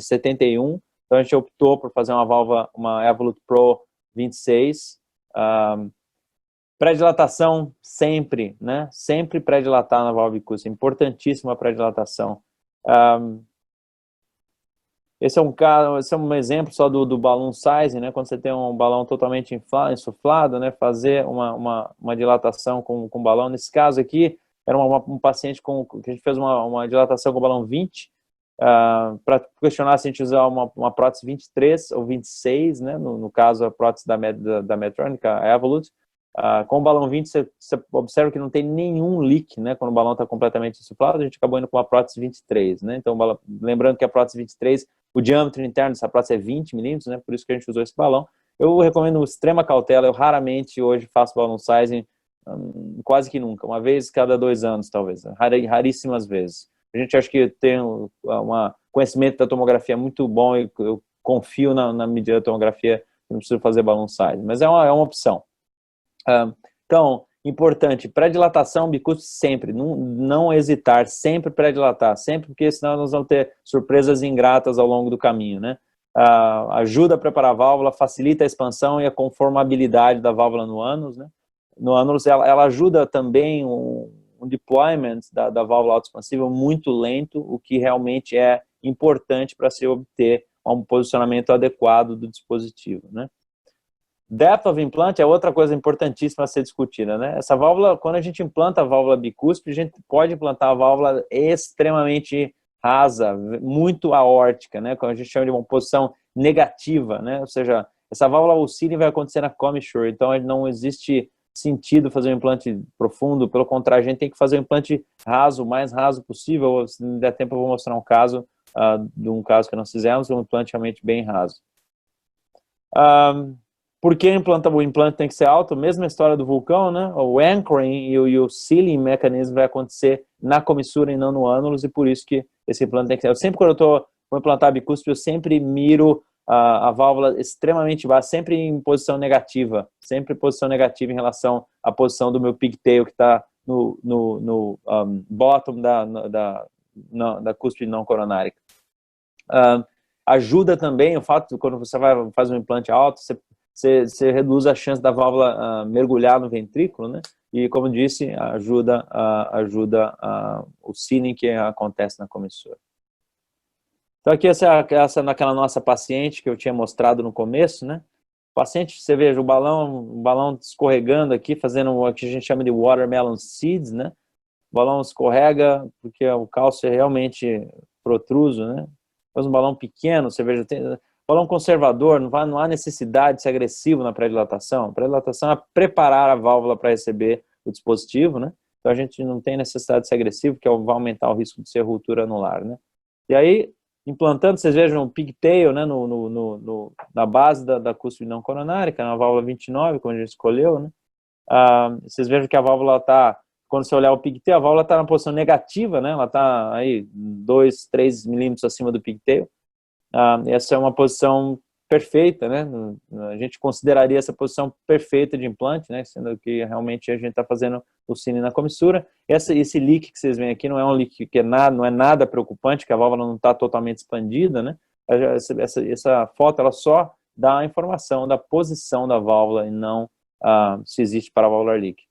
71. Então, a gente optou por fazer uma Evolut Pro 26. Pré-dilatação sempre, né? Sempre pré-dilatar na válvula bicúspide, importantíssima pré-dilatação. Esse é um exemplo só do balloon sizing, né? Quando você tem um balão totalmente insuflado, né? Fazer uma dilatação com balão. Nesse caso aqui, era um paciente que a gente fez uma dilatação com balão 20, para questionar se a gente usar uma prótese 23 ou 26, né? No caso, a prótese da Medtronic, a Evolut. Com o balão 20, você observa que não tem nenhum leak, né? Quando o balão está completamente insuflado, a gente acabou indo com a prótese 23, né? Então, lembrando que a prótese 23, o diâmetro interno dessa prótese é 20 milímetros, né? Por isso que a gente usou esse balão. Eu recomendo extrema cautela, eu raramente hoje faço balloon sizing, quase que nunca, uma vez cada 2 anos, talvez, raríssimas vezes. A gente acha que tem um conhecimento da tomografia muito bom e eu confio na medida da tomografia, não preciso fazer balloon sizing, mas é uma opção. Então, importante, pré-dilatação bicúspide sempre, não hesitar, sempre pré-dilatar, sempre, porque senão nós vamos ter surpresas ingratas ao longo do caminho, né? Ajuda a preparar a válvula, facilita a expansão e a conformabilidade da válvula no ânus, né? No ânus ela ajuda também um deployment da válvula autoexpansível muito lento, o que realmente é importante para se obter um posicionamento adequado do dispositivo, né? Depth of implant é outra coisa importantíssima a ser discutida, né? Essa válvula, quando a gente implanta a válvula bicúspide, a gente pode implantar a válvula extremamente rasa, muito aórtica, né? Como a gente chama de uma posição negativa, né? Ou seja, essa válvula, o sealing vai acontecer na commissure, então não existe sentido fazer um implante profundo, pelo contrário, a gente tem que fazer um implante raso, o mais raso possível. Se não der tempo eu vou mostrar um caso, de um caso que nós fizemos, um implante realmente bem raso. Por que o implante tem que ser alto? Mesma história do vulcão, né? O anchoring e o sealing mecanismo vai acontecer na comissura e não no ânulus, e por isso que esse implante tem que ser. Eu sempre, quando eu vou implantar a bicúspide, eu sempre miro a válvula extremamente baixa, sempre em posição negativa, sempre em posição negativa em relação à posição do meu pigtail, que está no bottom da cúspide não coronárica. Ajuda também o fato de quando você faz um implante alto, você reduz a chance da válvula mergulhar no ventrículo, né? E, como disse, ajuda o sealing que acontece na comissura. Então, aqui essa naquela nossa paciente que eu tinha mostrado no começo, né? O paciente, você veja, o balão escorregando aqui, fazendo o que a gente chama de watermelon seeds, né? O balão escorrega porque o cálcio é realmente protruso, né? Faz um balão pequeno, você veja, balão conservador, não há necessidade de ser agressivo na pré-dilatação. A pré-dilatação é preparar a válvula para receber o dispositivo, né? Então a gente não tem necessidade de ser agressivo, porque vai aumentar o risco de ser ruptura anular, né? E aí, implantando, vocês vejam um pigtail, né, na base da cúspide não coronárica, na válvula 29, como a gente escolheu, né? Vocês vejam que a válvula está, quando você olhar o pigtail, a válvula está na posição negativa, né? Ela está aí 2, 3 milímetros acima do pigtail. Essa é uma posição perfeita, né? A gente consideraria essa posição perfeita de implante, né? Sendo que realmente a gente está fazendo o sealing na comissura. Esse leak que vocês veem aqui não é um leak que não é nada preocupante, que a válvula não está totalmente expandida, né? Essa foto ela só dá a informação da posição da válvula e não se existe paravalvular leak.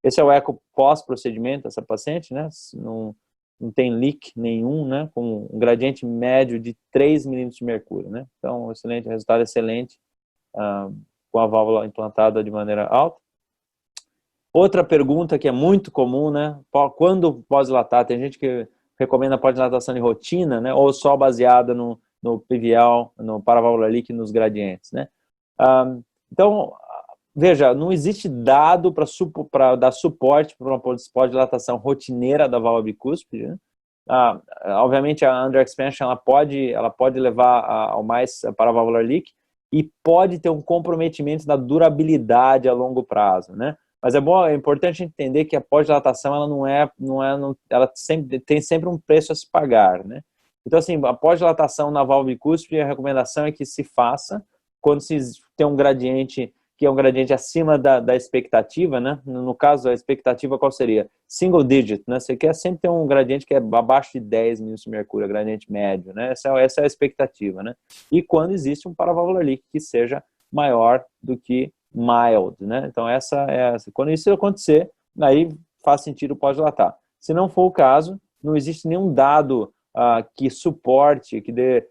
Esse é o eco pós-procedimento dessa paciente, né? Não tem leak nenhum, né, com um gradiente médio de 3 milímetros de mercúrio, né? Então, excelente, resultado excelente com a válvula implantada de maneira alta. Outra pergunta que é muito comum, né, quando pós-dilatar, tem gente que recomenda pós-dilatação de rotina, né, ou só baseada no PVL, no paravalvular leak, nos gradientes, né? Então, veja, não existe dado para dar suporte para uma pós-dilatação rotineira da válvula bicúspide, né? Obviamente, a underexpansion ela pode levar ao mais paravalvular leak e pode ter um comprometimento da durabilidade a longo prazo, né? Mas é importante entender que a pós-dilatação ela tem sempre um preço a se pagar, né? Então, assim, a pós-dilatação na válvula bicúspide, a recomendação é que se faça quando se tem um gradiente que é um gradiente acima da expectativa, né? No caso, a expectativa qual seria? Single digit, né? Você quer sempre ter um gradiente que é abaixo de 10 milímetros de mercúrio, gradiente médio, né? Essa é a expectativa, né? E quando existe um paravalvular leak que seja maior do que mild, né? Então, quando isso acontecer, aí faz sentido pós-dilatar. Se não for o caso, não existe nenhum dado que suporte, que dê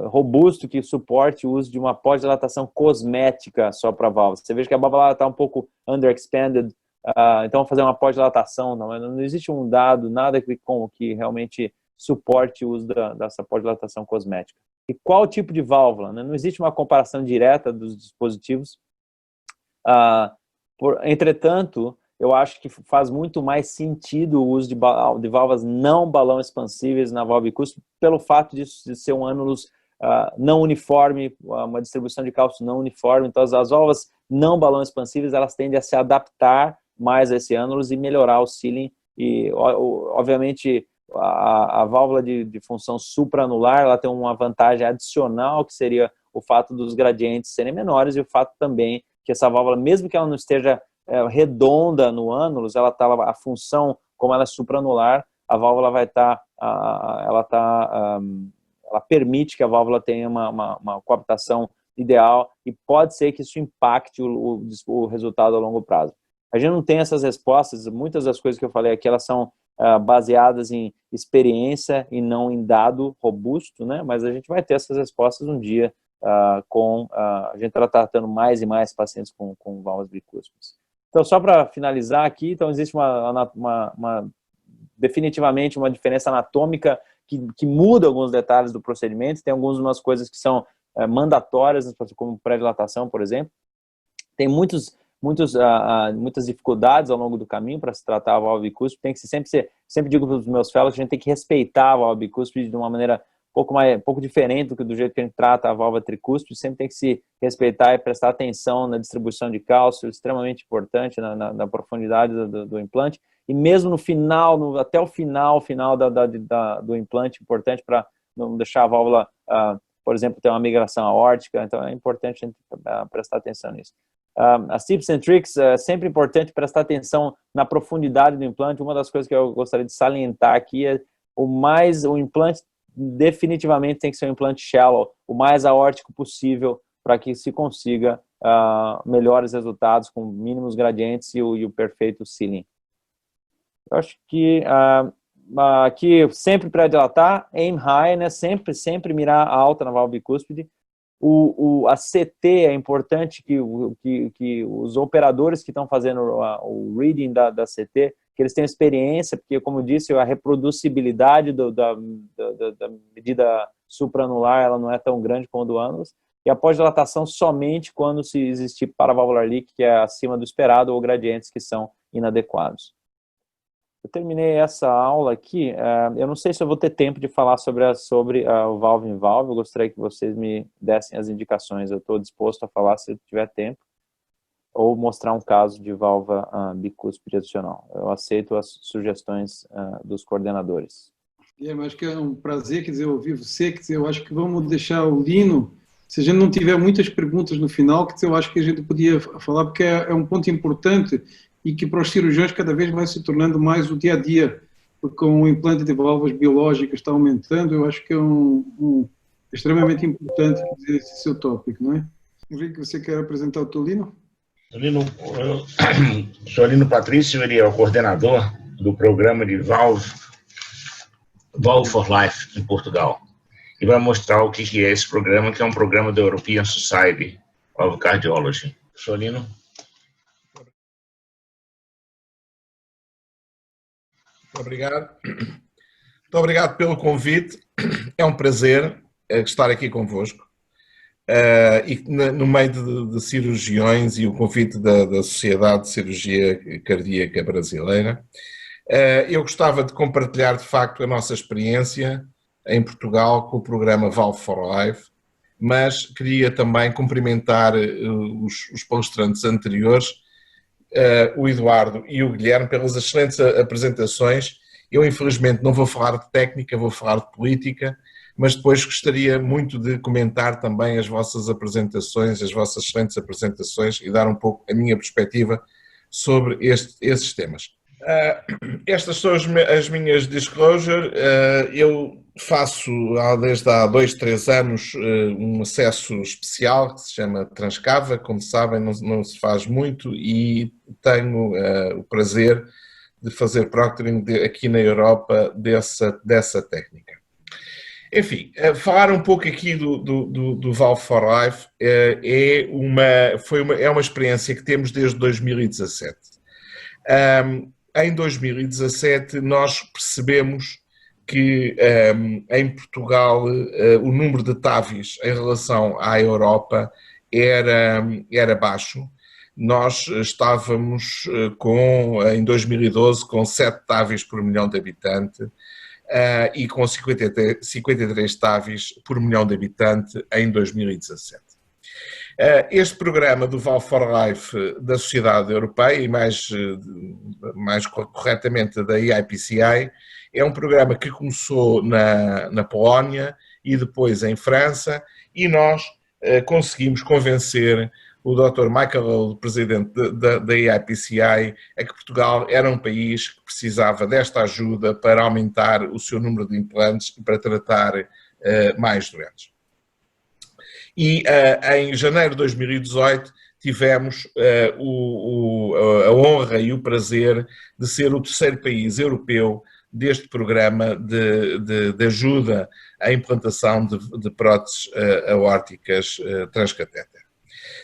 robusto, que suporte o uso de uma pós-dilatação cosmética só para a válvula. Você veja que a válvula está um pouco underexpanded, então fazer uma pós-dilatação, não existe um dado, nada que realmente suporte o uso dessa pós-dilatação cosmética. E qual tipo de válvula? Né? Não existe uma comparação direta dos dispositivos. Entretanto, eu acho que faz muito mais sentido o uso de válvulas não balão expansíveis na válvula bicúspide pelo fato de ser um ânulus não uniforme, uma distribuição de cálcio não uniforme. Então, as válvulas não balão expansíveis, elas tendem a se adaptar mais a esse ânulus e melhorar o sealing. E, obviamente, a válvula de função supraanular, ela tem uma vantagem adicional, que seria o fato dos gradientes serem menores e o fato também que essa válvula, mesmo que ela não esteja redonda no ânulus, a função, como ela é supranular, a válvula vai estar, ela permite que a válvula tenha uma coaptação ideal e pode ser que isso impacte o resultado a longo prazo. A gente não tem essas respostas, muitas das coisas que eu falei aqui, elas são baseadas em experiência e não em dado robusto, né? Mas a gente vai ter essas respostas um dia a gente está tratando mais e mais pacientes com válvulas bicúspides. Então, só para finalizar aqui, então existe definitivamente uma diferença anatômica que muda alguns detalhes do procedimento, tem algumas coisas que são mandatórias, como pré-dilatação, por exemplo. Tem muitas dificuldades ao longo do caminho para se tratar a válvula bicúspide. Tem que sempre digo para os meus fellows que a gente tem que respeitar a válvula bicúspide de uma maneira um pouco diferente do jeito que a gente trata a válvula tricúspide. Sempre tem que se respeitar e prestar atenção na distribuição de cálcio, extremamente importante na profundidade do implante, e mesmo no final, até o final do implante, importante para não deixar a válvula, por exemplo, ter uma migração aórtica. Então é importante a gente prestar atenção nisso. As tips and tricks, é sempre importante prestar atenção na profundidade do implante. Uma das coisas que eu gostaria de salientar aqui é o implante definitivamente tem que ser um implante shallow, o mais aórtico possível, para que se consiga melhores resultados com mínimos gradientes e o perfeito sealing. Eu acho que aqui sempre para dilatar, aim high, né? Sempre mirar alta na válvula bicúspide. A CT é importante que os operadores que estão fazendo o reading da CT, que eles tenham experiência, porque, como eu disse, a reproducibilidade da medida supranular ela não é tão grande como a do ânulus, e a pós-dilatação somente quando se existir paravalvular leak, que é acima do esperado, ou gradientes que são inadequados. Eu terminei essa aula aqui. Eu não sei se eu vou ter tempo de falar sobre o valve in valve. Eu gostaria que vocês me dessem as indicações. Eu estou disposto a falar se eu tiver tempo, ou mostrar um caso de válvula bicúspide adicional. Eu aceito as sugestões dos coordenadores. Acho que é um prazer, ouvir você. Eu acho que vamos deixar o Lino, se a gente não tiver muitas perguntas no final, eu acho que a gente podia falar, porque é um ponto importante e que para os cirurgiões cada vez vai se tornando mais o dia a dia, porque com o implante de válvulas biológicas está aumentando. Eu acho que é extremamente importante esse seu tópico, não é? Henrique, você quer apresentar o teu Lino? Sou Lino Patrício, ele é o coordenador do programa de Valve for Life em Portugal, e vai mostrar o que é esse programa, que é um programa da European Society of Cardiology. Sou Lino. Obrigado. Muito obrigado pelo convite. É um prazer estar aqui convosco. E no meio de cirurgiões e o convite da Sociedade de Cirurgia Cardíaca Brasileira, eu gostava de compartilhar de facto a nossa experiência em Portugal com o programa Valve for Life, mas queria também cumprimentar os palestrantes anteriores, o Eduardo e o Guilherme, pelas excelentes apresentações. Eu, infelizmente, não vou falar de técnica, vou falar de política, mas depois gostaria muito de comentar também as vossas apresentações, as vossas excelentes apresentações, e dar um pouco a minha perspectiva sobre esses temas. Estas são as minhas disclosures. Eu faço desde há 2, 3 anos um acesso especial que se chama Transcava. Como sabem, não se faz muito, e tenho o prazer de fazer proctoring aqui na Europa dessa técnica. Enfim, falar um pouco aqui do Valve for Life é uma experiência que temos desde 2017. Em 2017 nós percebemos que em Portugal o número de TAVIs em relação à Europa era baixo. Nós estávamos em 2012 com 7 TAVIs por milhão de habitante e com 53 TAVIs por milhão de habitante em 2017. Este programa do Valve for Life da Sociedade Europeia, e mais corretamente da EIPCI, é um programa que começou na Polónia e depois em França, e nós conseguimos convencer o Dr. Michael Lowe, presidente da EIPCI, é que Portugal era um país que precisava desta ajuda para aumentar o seu número de implantes e para tratar mais doentes. E em janeiro de 2018 tivemos a honra e o prazer de ser o terceiro país europeu deste programa de ajuda à implantação de próteses aórticas transcatéter.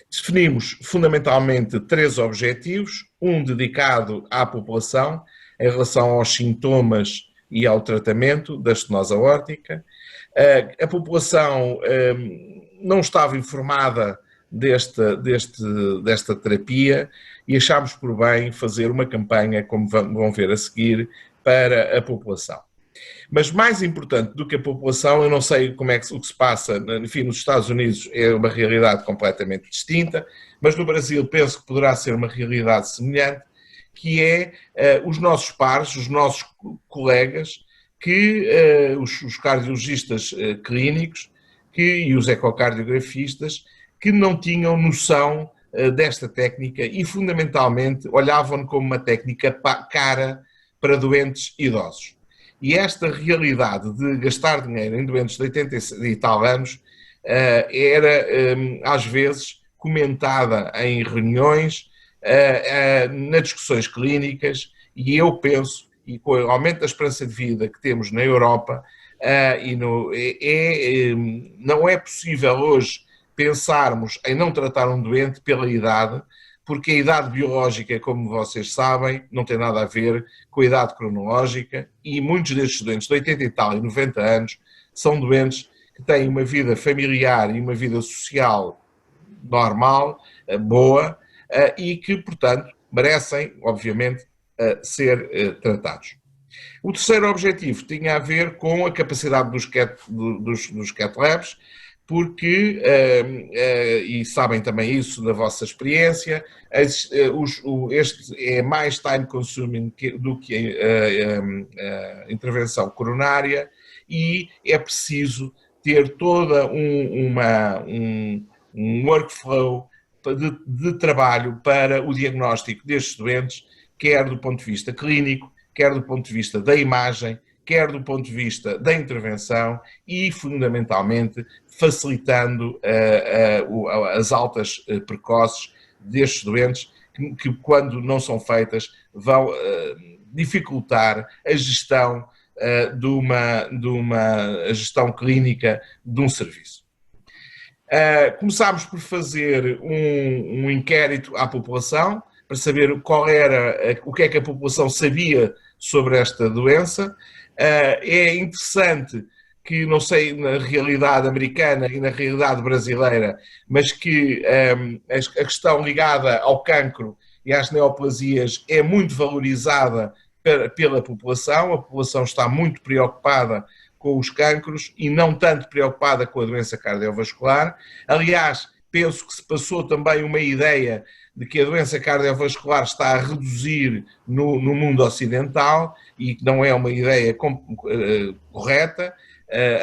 Definimos fundamentalmente 3 objetivos, um dedicado à população em relação aos sintomas e ao tratamento da estenose aórtica. A população não estava informada desta terapia e achámos por bem fazer uma campanha, como vão ver a seguir, para a população. Mas mais importante do que a população, eu não sei como é o que se passa, enfim, nos Estados Unidos é uma realidade completamente distinta, mas no Brasil penso que poderá ser uma realidade semelhante, que é os nossos pares, os nossos colegas, os cardiologistas clínicos e os ecocardiografistas, que não tinham noção desta técnica e, fundamentalmente, olhavam como uma técnica cara para doentes idosos. E esta realidade de gastar dinheiro em doentes de 80 e tal anos era, às vezes, comentada em reuniões, nas discussões clínicas, e eu penso, e com o aumento da esperança de vida que temos na Europa, não é possível hoje pensarmos em não tratar um doente pela idade, porque a idade biológica, como vocês sabem, não tem nada a ver com a idade cronológica, e muitos destes doentes de 80 e tal e 90 anos são doentes que têm uma vida familiar e uma vida social normal, boa, e que, portanto, merecem, obviamente, ser tratados. O terceiro objetivo tinha a ver com a capacidade dos cath labs, porque, e sabem também isso da vossa experiência, este é mais time consuming do que a intervenção coronária, e é preciso ter toda um workflow de trabalho para o diagnóstico destes doentes, quer do ponto de vista clínico, quer do ponto de vista da imagem, quer do ponto de vista da intervenção e, fundamentalmente, facilitando as altas precoces destes doentes que, quando não são feitas, vão dificultar a gestão a gestão clínica de um serviço. Começámos por fazer um inquérito à população para saber o que é que a população sabia sobre esta doença. É interessante que, não sei na realidade americana e na realidade brasileira, mas que a questão ligada ao cancro e às neoplasias é muito valorizada pela população. A população está muito preocupada com os cancros e não tanto preocupada com a doença cardiovascular. Aliás, penso que se passou também uma ideia de que a doença cardiovascular está a reduzir no mundo ocidental, e que não é uma ideia correta,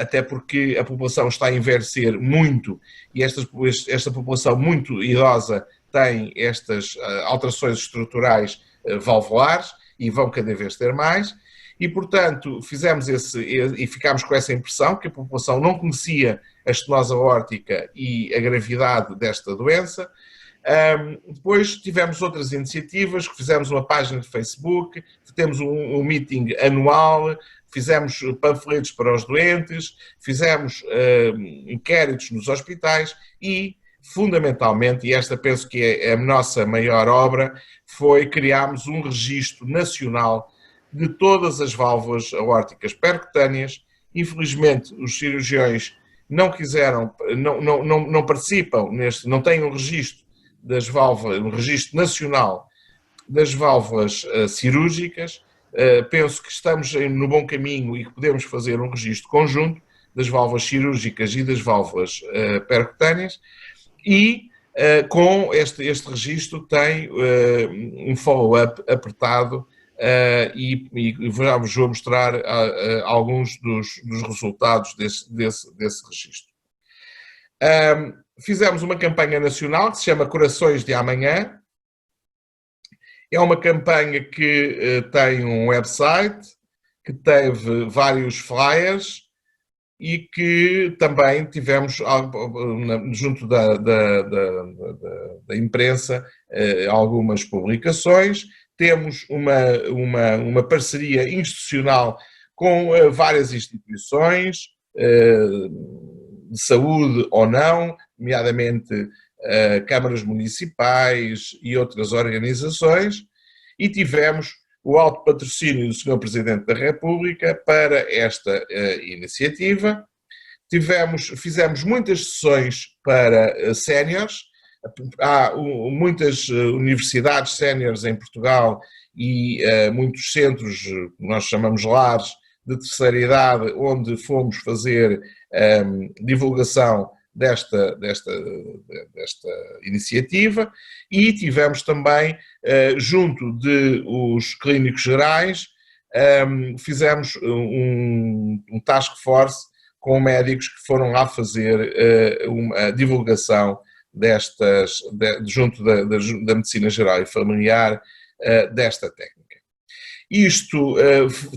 até porque a população está a envelhecer muito e esta população muito idosa tem estas alterações estruturais valvulares e vão cada vez ter mais. E, portanto, e ficámos com essa impressão que a população não conhecia a estenose aórtica e a gravidade desta doença. Depois tivemos outras iniciativas, fizemos uma página de Facebook, temos um meeting anual, fizemos panfletos para os doentes, fizemos inquéritos nos hospitais e, fundamentalmente, e esta penso que é a nossa maior obra, foi criarmos um registro nacional de todas as válvulas aórticas percutâneas. Infelizmente, os cirurgiões não quiseram, não participam neste, não têm um registro das válvulas, um registro nacional das válvulas cirúrgicas. Penso que estamos no bom caminho e que podemos fazer um registro conjunto das válvulas cirúrgicas e das válvulas percutâneas, e com este registro tem um follow-up apertado, e vos vou mostrar alguns dos resultados desse registro. fizemos uma campanha nacional que se chama Corações de Amanhã. É uma campanha que tem um website, que teve vários flyers e que também tivemos, junto da imprensa, algumas publicações. Temos uma parceria institucional com várias instituições, de saúde ou não, nomeadamente câmaras municipais e outras organizações, e tivemos o alto patrocínio do Sr. Presidente da República para esta iniciativa. Fizemos muitas sessões para séniores. Há muitas universidades séniores em Portugal e muitos centros, nós chamamos lares, de terceira idade, onde fomos fazer divulgação desta iniciativa, e tivemos também, junto de os clínicos gerais, fizemos um task force com médicos que foram lá fazer uma divulgação junto da medicina geral e familiar, desta técnica. Isto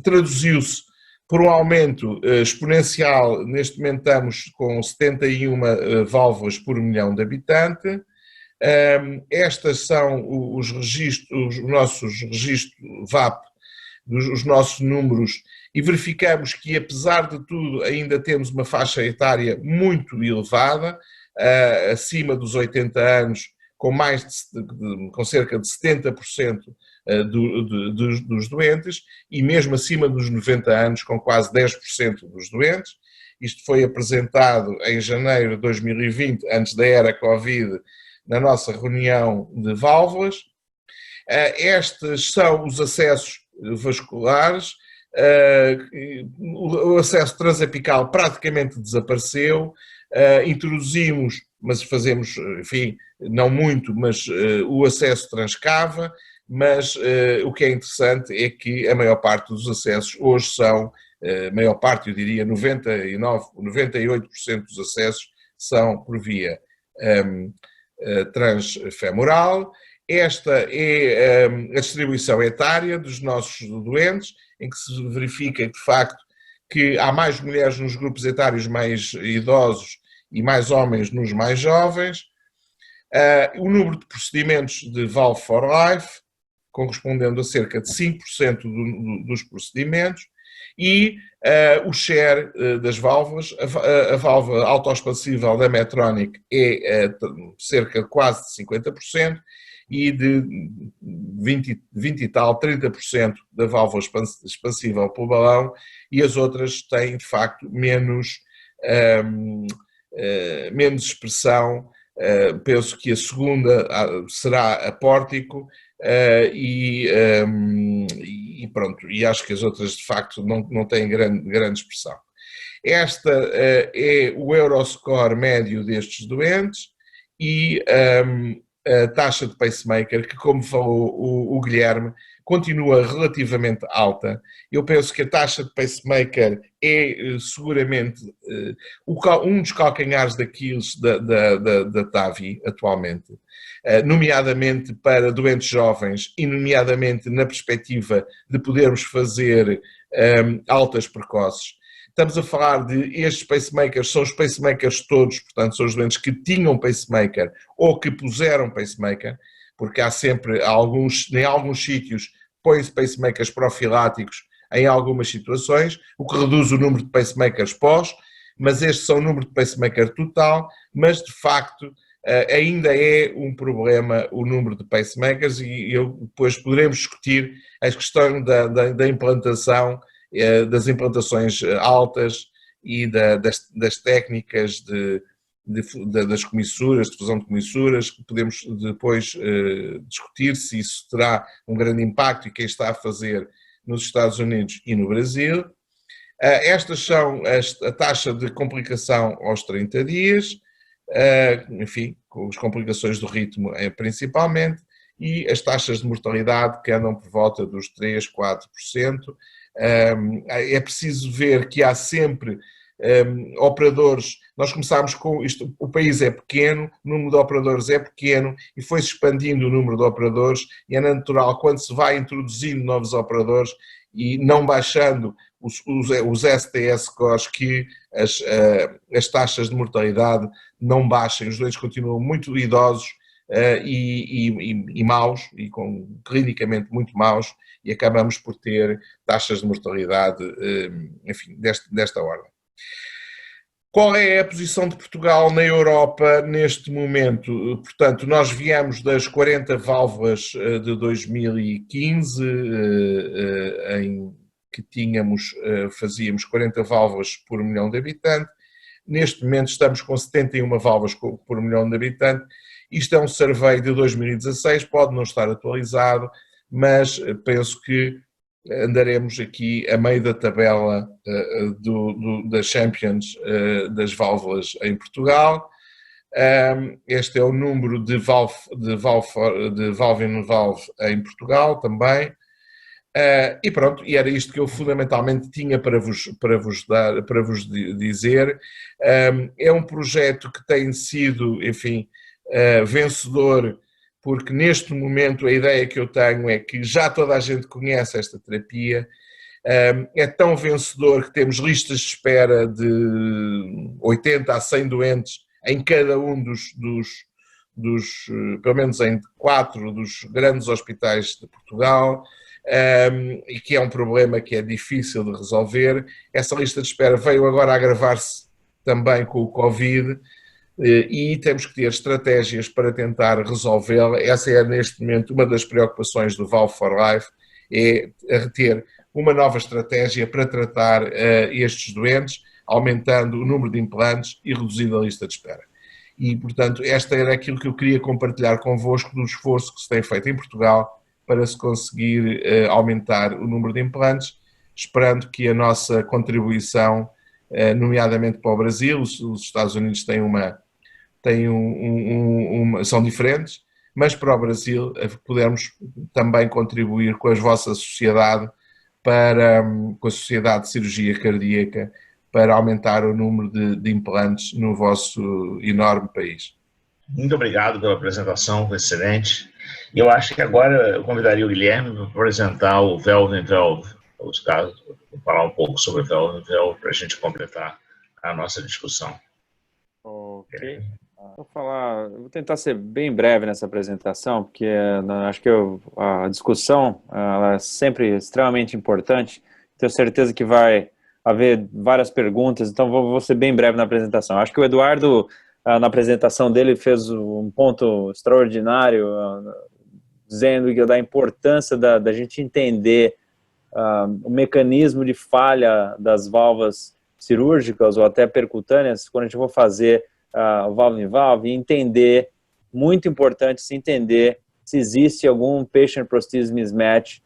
traduziu-se por um aumento exponencial. Neste momento estamos com 71 válvulas por milhão de habitante. Estas são os nossos registros VAP, os nossos números, e verificamos que, apesar de tudo, ainda temos uma faixa etária muito elevada, acima dos 80 anos, com cerca de 70% dos doentes, e mesmo acima dos 90 anos, com quase 10% dos doentes. Isto foi apresentado em janeiro de 2020, antes da era Covid, na nossa reunião de válvulas. Estes são os acessos vasculares. O acesso transapical praticamente desapareceu. Introduzimos, mas fazemos, enfim, não muito, mas o acesso transcava. Mas o que é interessante é que a maior parte dos acessos hoje são, maior parte, eu diria 98% dos acessos são por via transfemoral. Esta é a distribuição etária dos nossos doentes, em que se verifica, de facto, que há mais mulheres nos grupos etários mais idosos e mais homens nos mais jovens. O número de procedimentos de Valve for Life, correspondendo a cerca de 5% dos procedimentos, e o share das válvulas. A válvula autoexpansível da Medtronic é cerca de quase de 50%, e de 20 e tal, 30% da válvula expansível pelo balão, e as outras têm, de facto, menos expressão. Penso que a segunda será a pórtico, e pronto, e acho que as outras de facto não têm grande expressão. Esta é o Euroscore médio destes doentes, e a taxa de pacemaker, que, como falou o Guilherme, continua relativamente alta. Eu penso que a taxa de pacemaker é seguramente um dos calcanhares daqueles da TAVI atualmente, nomeadamente para doentes jovens e nomeadamente na perspectiva de podermos fazer altas precoces. Estamos a falar de estes pacemakers, são os pacemakers todos, portanto são os doentes que tinham pacemaker ou que puseram pacemaker, porque há sempre em alguns sítios põem-se pacemakers profiláticos em algumas situações, o que reduz o número de pacemakers pós, mas estes são o número de pacemaker total, mas de facto ainda é um problema o número de pacemakers, e depois poderemos discutir a questão da implantação, das implantações altas e das técnicas das comissuras, de fusão de comissuras, que podemos depois discutir se isso terá um grande impacto e quem está a fazer nos Estados Unidos e no Brasil. Estas são a taxa de complicação aos 30 dias, enfim, com as complicações do ritmo principalmente, e as taxas de mortalidade que andam por volta dos 3, 4%. É preciso ver que há sempre operadores. Nós começámos com isto, o país é pequeno, o número de operadores é pequeno e foi-se expandindo o número de operadores e é natural, quando se vai introduzindo novos operadores e não baixando os STS scores, que as taxas de mortalidade não baixem, os doentes continuam muito idosos e maus, e clinicamente muito maus, e acabamos por ter taxas de mortalidade, enfim, desta ordem. Qual é a posição de Portugal na Europa neste momento? Portanto, nós viemos das 40 válvulas de 2015, em que fazíamos 40 válvulas por milhão de habitantes. Neste momento estamos com 71 válvulas por milhão de habitantes. Isto é um survey de 2016, pode não estar atualizado, mas penso que andaremos aqui a meio da tabela das Champions das válvulas em Portugal. Este é o número de valve-in-valve em Portugal também. E pronto, e era isto que eu fundamentalmente tinha para vos dizer. É um projeto que tem sido, enfim, vencedor, porque neste momento a ideia que eu tenho é que já toda a gente conhece esta terapia, é tão vencedor que temos listas de espera de 80 a 100 doentes em cada um pelo menos em 4 dos grandes hospitais de Portugal, e que é um problema que é difícil de resolver. Essa lista de espera veio agora a agravar-se também com o Covid, e temos que ter estratégias para tentar resolvê-la. Essa é neste momento uma das preocupações do Valve for Life, é ter uma nova estratégia para tratar estes doentes, aumentando o número de implantes e reduzindo a lista de espera. E, portanto, esta era aquilo que eu queria compartilhar convosco do esforço que se tem feito em Portugal para se conseguir aumentar o número de implantes, esperando que a nossa contribuição, nomeadamente para o Brasil, os Estados Unidos são diferentes, mas para o Brasil pudermos também contribuir com a vossa sociedade, com a Sociedade de Cirurgia Cardíaca, para aumentar o número de implantes no vosso enorme país. Muito obrigado pela apresentação, excelente. Eu acho que agora eu convidaria o Guilherme para apresentar o valve-in-valve, os casos, falar um pouco sobre o valve-in-valve para a gente completar a nossa discussão. Ok. Vou tentar ser bem breve nessa apresentação, porque acho que a discussão ela é sempre extremamente importante. Tenho certeza que vai haver várias perguntas, então vou ser bem breve na apresentação. Acho que o Eduardo, na apresentação dele, fez um ponto extraordinário, dizendo da importância da gente entender o mecanismo de falha das válvulas cirúrgicas ou até percutâneas, quando a gente for fazer valve-in-valve, entender, muito importante se entender se existe algum patient prosthesis mismatch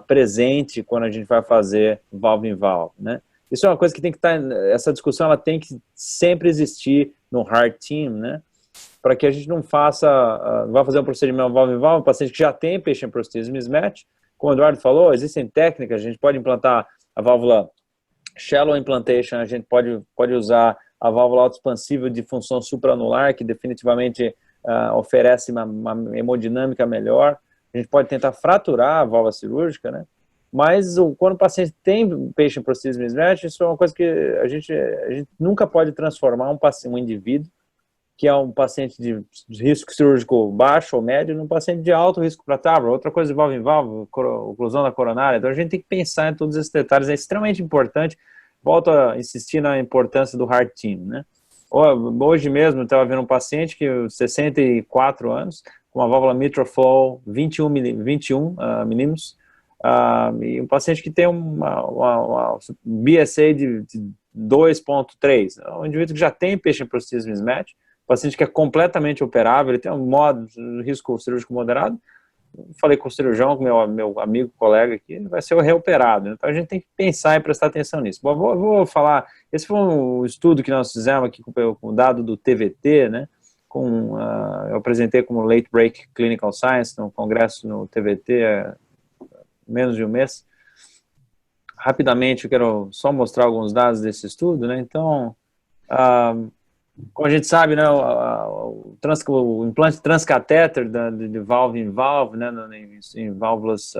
presente quando a gente vai fazer valve-in-valve, né? Isso é uma coisa que tem que estar, essa discussão ela tem que sempre existir no heart team, né? Para que a gente não vai fazer um procedimento valve-in-valve, um paciente que já tem patient prosthesis mismatch, como o Eduardo falou, existem técnicas, a gente pode implantar a válvula shallow implantation, a gente pode usar a válvula autoexpansiva de função supraanular, que definitivamente oferece uma hemodinâmica melhor. A gente pode tentar fraturar a válvula cirúrgica, né? Mas quando o paciente tem patient prosthesis mismatch, isso é uma coisa que a gente nunca pode transformar um indivíduo que é um paciente de risco cirúrgico baixo ou médio num paciente de alto risco para TAVR. Outra coisa de valve-in-valve, oclusão da coronária. Então a gente tem que pensar em todos esses detalhes, é extremamente importante. Volto a insistir na importância do heart team, né? Hoje mesmo eu estava vendo um paciente que 64 anos, com uma válvula mitral flow 21 milímetros, e um paciente que tem uma BSA de 2.3, um indivíduo que já tem patient prosthesis mismatch, paciente que é completamente operável, ele tem um modo de risco cirúrgico moderado. Falei com o cirurgião, com meu amigo, colega aqui, vai ser reoperado. Então a gente tem que pensar e prestar atenção nisso. Bom, vou falar, esse foi um estudo que nós fizemos aqui com o dado do TVT, né? Eu apresentei como Late Break Clinical Science no congresso no TVT há menos de um mês. rapidamente, eu quero só mostrar alguns dados desse estudo, né? Então, como a gente sabe, né, o implante transcatéter de valve em valve, né, em válvulas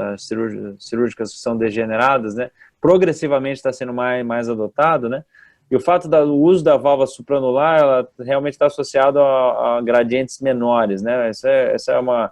cirúrgicas que são degeneradas, né, progressivamente está sendo mais adotado, né, e o fato do uso da válvula supranular, ela realmente está associado a gradientes menores, né, essa é uma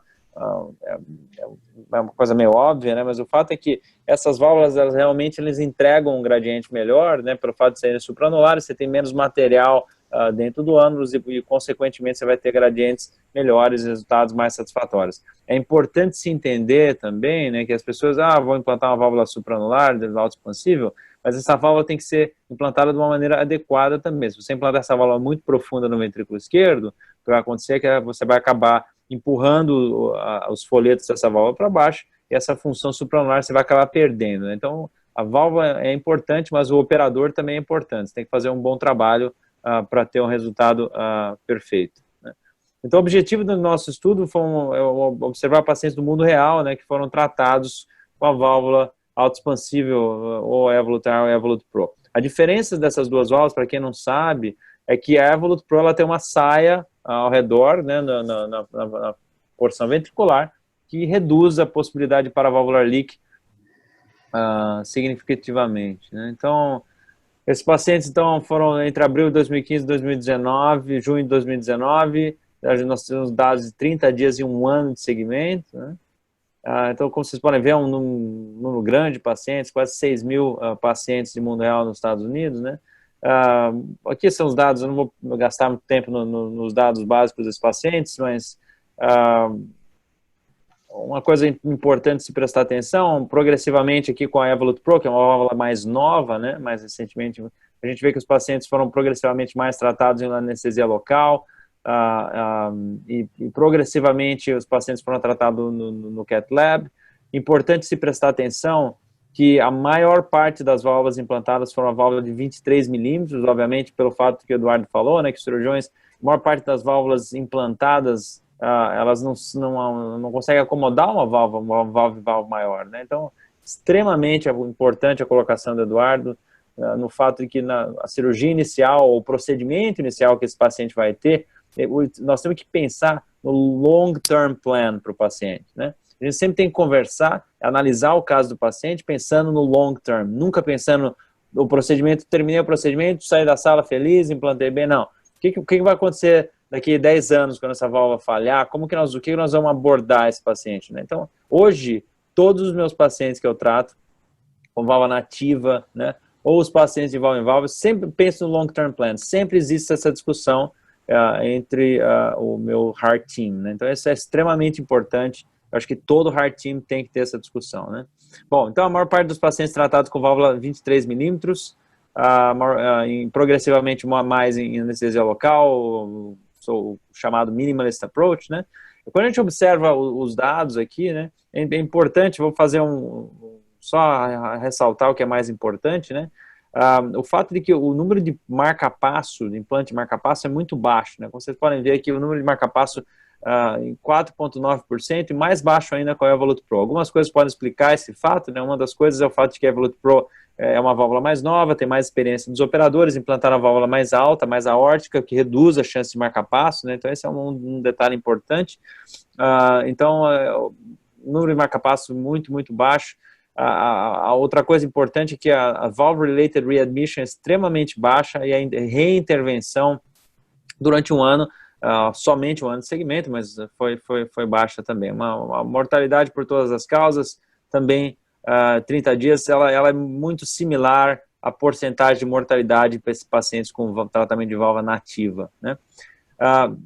coisa meio óbvia, né, mas o fato é que essas válvulas, elas entregam um gradiente melhor, né, pelo fato de serem supranulares, você tem menos material dentro do ânulus e, consequentemente, você vai ter gradientes melhores, resultados mais satisfatórios. É importante se entender também, né, que as pessoas, vão implantar uma válvula supranular, de alto expansível, mas essa válvula tem que ser implantada de uma maneira adequada também. Se você implantar essa válvula muito profunda no ventrículo esquerdo, o que vai acontecer é que você vai acabar empurrando os folhetos dessa válvula para baixo, e essa função supranular você vai acabar perdendo, né? Então, a válvula é importante, mas o operador também é importante. Você tem que fazer um bom trabalho para ter um resultado perfeito, né? Então, o objetivo do nosso estudo foi observar pacientes do mundo real, né, que foram tratados com a válvula autoexpansível, ou Evolut R ou Evolut Pro. A diferença dessas duas válvulas, para quem não sabe, é que a Evolut Pro ela tem uma saia ao redor, né, na porção ventricular, que reduz a possibilidade de paravalvular leak significativamente, né? Então, esses pacientes, então, foram entre abril de 2015 e 2019, junho de 2019, nós temos dados de 30 dias e 1 ano de segmento, né? Então, como vocês podem ver, é um número grande de pacientes, quase 6 mil pacientes de mundo real nos Estados Unidos, né? Aqui são os dados, eu não vou gastar muito tempo nos dados básicos desses pacientes, mas uma coisa importante se prestar atenção, progressivamente aqui com a Evolut Pro, que é uma válvula mais nova, né, mais recentemente, a gente vê que os pacientes foram progressivamente mais tratados em anestesia local, e progressivamente os pacientes foram tratados no Cath Lab. Importante se prestar atenção que a maior parte das válvulas implantadas foram a válvula de 23 milímetros, obviamente pelo fato que o Eduardo falou, né, que os cirurgiões, a maior parte das válvulas implantadas, elas não conseguem acomodar uma válvula maior, né? Então, extremamente importante a colocação do Eduardo no fato de que a cirurgia inicial, o procedimento inicial que esse paciente vai ter, nós temos que pensar no long-term plan para o paciente, né? A gente sempre tem que conversar, analisar o caso do paciente pensando no long-term, nunca pensando no procedimento, terminei o procedimento, saí da sala feliz, implantei bem, não. O que vai acontecer daqui a 10 anos, quando essa válvula falhar, o que nós vamos abordar esse paciente, né? Então, hoje, todos os meus pacientes que eu trato com válvula nativa, né, ou os pacientes de válvula em válvula, sempre penso no long-term plan, sempre existe essa discussão entre o meu heart team, né? Então, isso é extremamente importante, eu acho que todo heart team tem que ter essa discussão, né? Bom, então, a maior parte dos pacientes tratados com válvula 23 milímetros, progressivamente mais em anestesia local, o chamado minimalist approach, né? Quando a gente observa os dados aqui, né, é importante, vou fazer só ressaltar o que é mais importante, né? O fato de que o número de marca-passo, de implante marca-passo é muito baixo, né? Como vocês podem ver aqui, o número de marca-passo em 4,9% e mais baixo ainda com a Evolut Pro. Algumas coisas podem explicar esse fato, né? Uma das coisas é o fato de que a Evolut Pro é uma válvula mais nova, tem mais experiência dos operadores, implantaram a válvula mais alta, mais aórtica, que reduz a chance de marca-passo, né? Então esse é um detalhe importante. Então, o número de marca-passo muito, muito baixo. A outra coisa importante é que a valve-related readmission é extremamente baixa e a reintervenção durante um ano, somente um ano de segmento, mas foi baixa também. Uma mortalidade por todas as causas, também 30 dias, ela é muito similar à porcentagem de mortalidade para esses pacientes com tratamento de válvula nativa, né?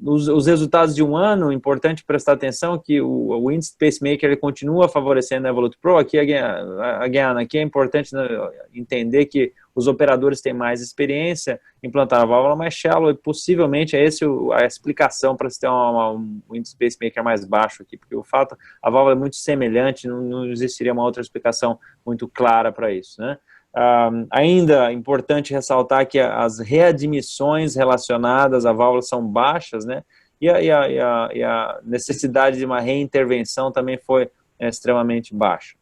Os resultados de um ano, importante prestar atenção que o índice de pacemaker ele continua favorecendo a Evolut Pro. Aqui é importante, né, entender que os operadores têm mais experiência, implantar a válvula mais shallow, e possivelmente é essa a explicação para se ter um índice de pacemaker mais baixo aqui, porque o fato, a válvula é muito semelhante, não existiria uma outra explicação muito clara para isso, né? Ainda importante ressaltar que as readmissões relacionadas à válvula são baixas, né? E a necessidade de uma reintervenção também foi extremamente baixa.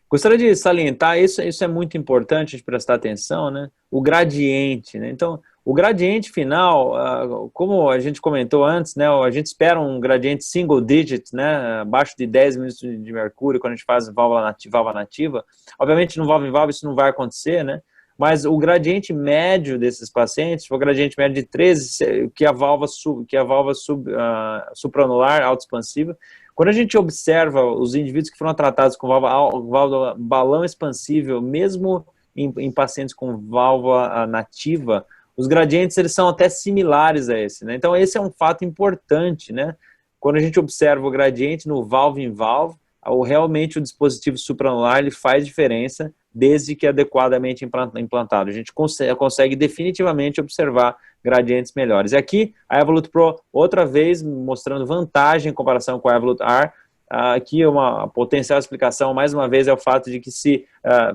Gostaria de salientar, isso é muito importante de prestar atenção, né? O gradiente, né? Então, o gradiente final, como a gente comentou antes, né? A gente espera um gradiente single digit, né? Abaixo de 10 milímetros de mercúrio quando a gente faz válvula nativa. Obviamente, no valve-em-valve isso não vai acontecer, né? Mas o gradiente médio desses pacientes, se for gradiente médio de 13, que a válvula supranular autoexpansiva. Quando a gente observa os indivíduos que foram tratados com válvula balão expansível, mesmo em pacientes com válvula nativa, os gradientes eles são até similares a esse, né? Então esse é um fato importante, né? Quando a gente observa o gradiente no valve-in-valve, realmente o dispositivo supranular ele faz diferença desde que adequadamente implantado. A gente consegue definitivamente observar gradientes melhores. E aqui a Evolut Pro, outra vez, mostrando vantagem em comparação com a Evolut R. Aqui uma potencial explicação, mais uma vez, é o fato de que se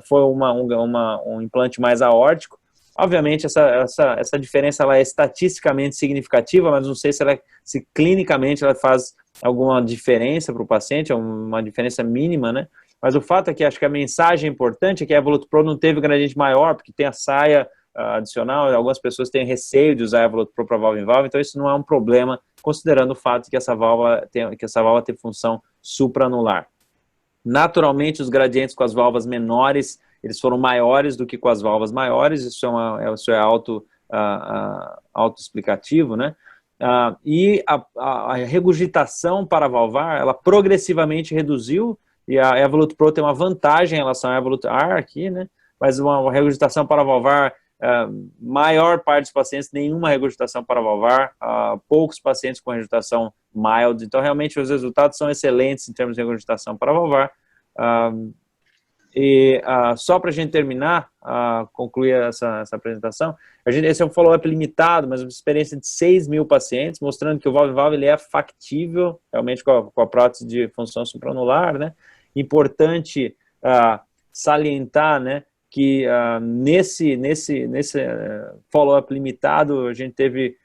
for um implante mais aórtico, obviamente essa diferença ela é estatisticamente significativa, mas não sei se clinicamente ela faz alguma diferença para o paciente, é uma diferença mínima, né? Mas o fato é que acho que a mensagem importante é que a Evolut Pro não teve gradiente maior, porque tem a saia adicional, algumas pessoas têm receio de usar a Evolut Pro para valve-in-valve, então isso não é um problema, considerando o fato de que essa válvula tem função supranular. Naturalmente, os gradientes com as válvulas menores, eles foram maiores do que com as válvulas maiores, isso é auto-explicativo, né? E a regurgitação paravalvar, ela progressivamente reduziu, e a Evolut Pro tem uma vantagem em relação à Evolut R aqui, né? Mas uma regurgitação paravalvar, maior parte dos pacientes, nenhuma regurgitação paravalvar, poucos pacientes com regurgitação mild, então realmente os resultados são excelentes em termos de regurgitação paravalvar. Só para a gente terminar, concluir essa apresentação, esse é um follow-up limitado, mas uma experiência de 6 mil pacientes, mostrando que o valve-in-valve ele é factível, realmente com a prótese de função supranular, né? Importante salientar, né, que nesse follow-up limitado a gente teve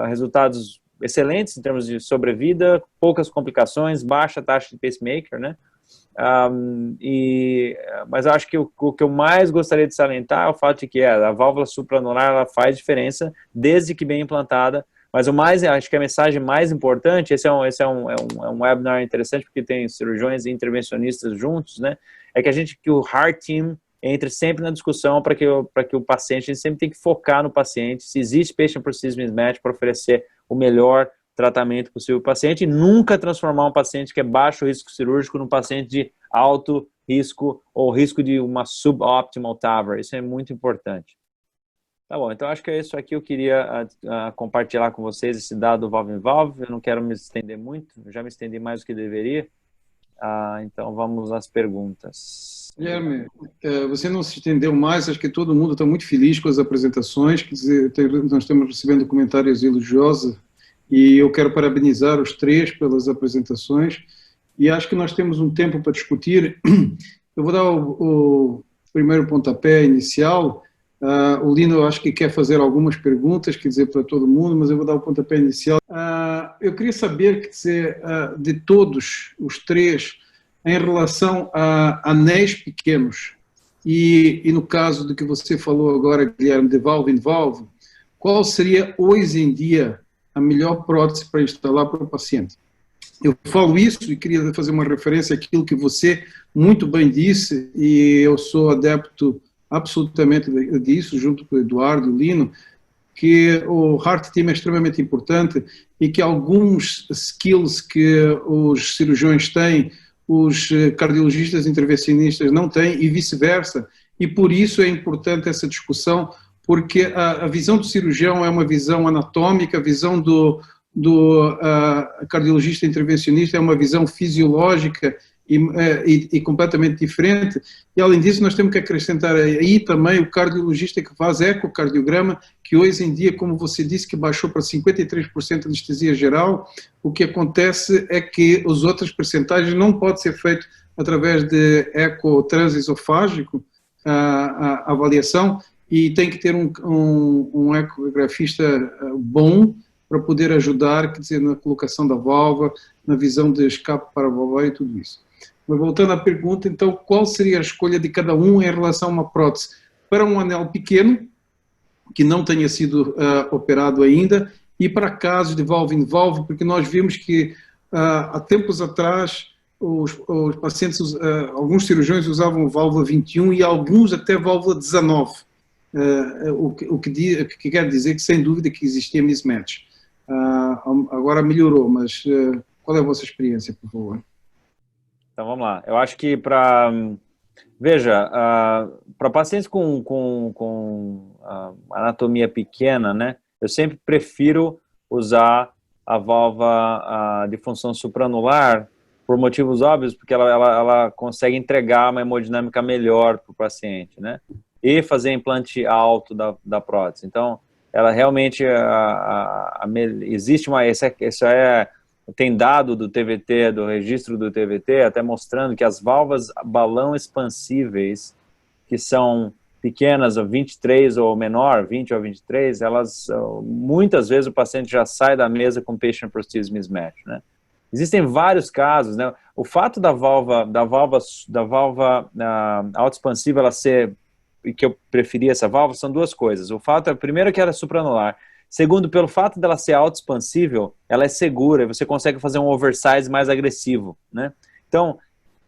resultados excelentes em termos de sobrevida, poucas complicações, baixa taxa de pacemaker, né? Mas eu acho que o que eu mais gostaria de salientar é o fato de que a válvula supranular ela faz diferença desde que bem implantada, mas acho que a mensagem mais importante, esse é um webinar interessante porque tem cirurgiões e intervencionistas juntos, né, é que o Heart Team entre sempre na discussão para que o paciente, a gente sempre tem que focar no paciente, se existe patient prosthesis mismatch para oferecer o melhor tratamento possível para o paciente e nunca transformar um paciente que é baixo risco cirúrgico num paciente de alto risco ou risco de uma suboptimal TAVR. Isso é muito importante. Tá bom, então acho que é isso aqui. Eu queria compartilhar com vocês esse dado do valve-in-valve. Eu não quero me estender muito, eu já me estendi mais do que deveria. Então vamos às perguntas. Guilherme, você não se estendeu mais, acho que todo mundo está muito feliz com as apresentações, quer dizer, nós estamos recebendo comentários elogiosos e eu quero parabenizar os três pelas apresentações e acho que nós temos um tempo para discutir. Eu vou dar o primeiro pontapé inicial. O Lino, eu acho que quer fazer algumas perguntas, quer dizer, para todo mundo, mas eu vou dar o pontapé inicial. Eu queria saber, quer dizer, de todos os três, em relação a anéis pequenos, e no caso do que você falou agora, Guilherme, de valve-in-valve, qual seria hoje em dia a melhor prótese para instalar para o paciente? Eu falo isso e queria fazer uma referência àquilo que você muito bem disse, e eu sou adepto absolutamente disso, junto com o Eduardo e o Lino, que o Heart Team é extremamente importante e que alguns skills que os cirurgiões têm, os cardiologistas intervencionistas não têm e vice-versa, e por isso é importante essa discussão, porque a visão do cirurgião é uma visão anatômica, a visão do cardiologista intervencionista é uma visão fisiológica e completamente diferente, e além disso nós temos que acrescentar aí também o cardiologista que faz ecocardiograma, que hoje em dia, como você disse, que baixou para 53% de anestesia geral, o que acontece é que as outras percentagens não pode ser feito através de eco transesofágico, a avaliação, e tem que ter um ecografista bom para poder ajudar, quer dizer, na colocação da válvula, na visão de escape para a válvula e tudo isso. Mas voltando à pergunta, então, qual seria a escolha de cada um em relação a uma prótese? Para um anel pequeno, que não tenha sido operado ainda, e para casos de valve-in-valve, porque nós vimos que há tempos atrás os pacientes, alguns cirurgiões usavam válvula 21 e alguns até válvula 19, o que quer dizer que sem dúvida que existia mismatch. Agora melhorou, mas qual é a vossa experiência, por favor? Então vamos lá. Eu acho que veja, para pacientes com anatomia pequena, né, eu sempre prefiro usar a válvula de função supranular por motivos óbvios, porque ela consegue entregar uma hemodinâmica melhor para o paciente, né, e fazer implante alto da prótese. Então, ela realmente, existe tem dado do TVT, do registro do TVT, até mostrando que as válvulas balão expansíveis, que são pequenas, 23 ou menor, 20 ou 23, elas, muitas vezes o paciente já sai da mesa com patient prosthesis mismatch, né? Existem vários casos, né? O fato da válvula autoexpansiva ela ser, e que eu preferia essa válvula, são duas coisas. O fato, primeiro, que ela é supranular. Segundo, pelo fato dela ser autoexpansível, ela é segura e você consegue fazer um oversize mais agressivo, né? Então,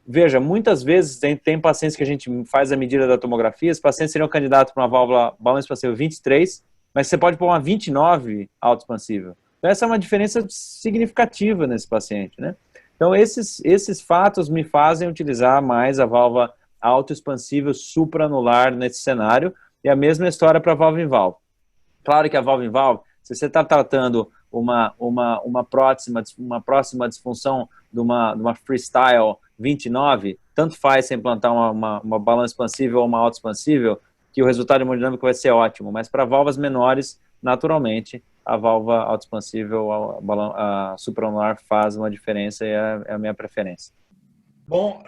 veja, muitas vezes tem pacientes que a gente faz a medida da tomografia, os pacientes seriam candidatos para uma válvula balão expansível 23, mas você pode pôr uma 29 autoexpansível. Então, essa é uma diferença significativa nesse paciente, né? Então, esses fatos me fazem utilizar mais a válvula autoexpansível supranular nesse cenário, e a mesma história para valve-in-valve. Claro que a valve-in-valve, se você está tratando uma próxima disfunção de uma freestyle 29, tanto faz você implantar uma balão expansível ou uma autoexpansível, que o resultado hemodinâmico vai ser ótimo, mas para valvas menores, naturalmente, a válvula autoexpansível, a supranular faz uma diferença e é a minha preferência. Bom,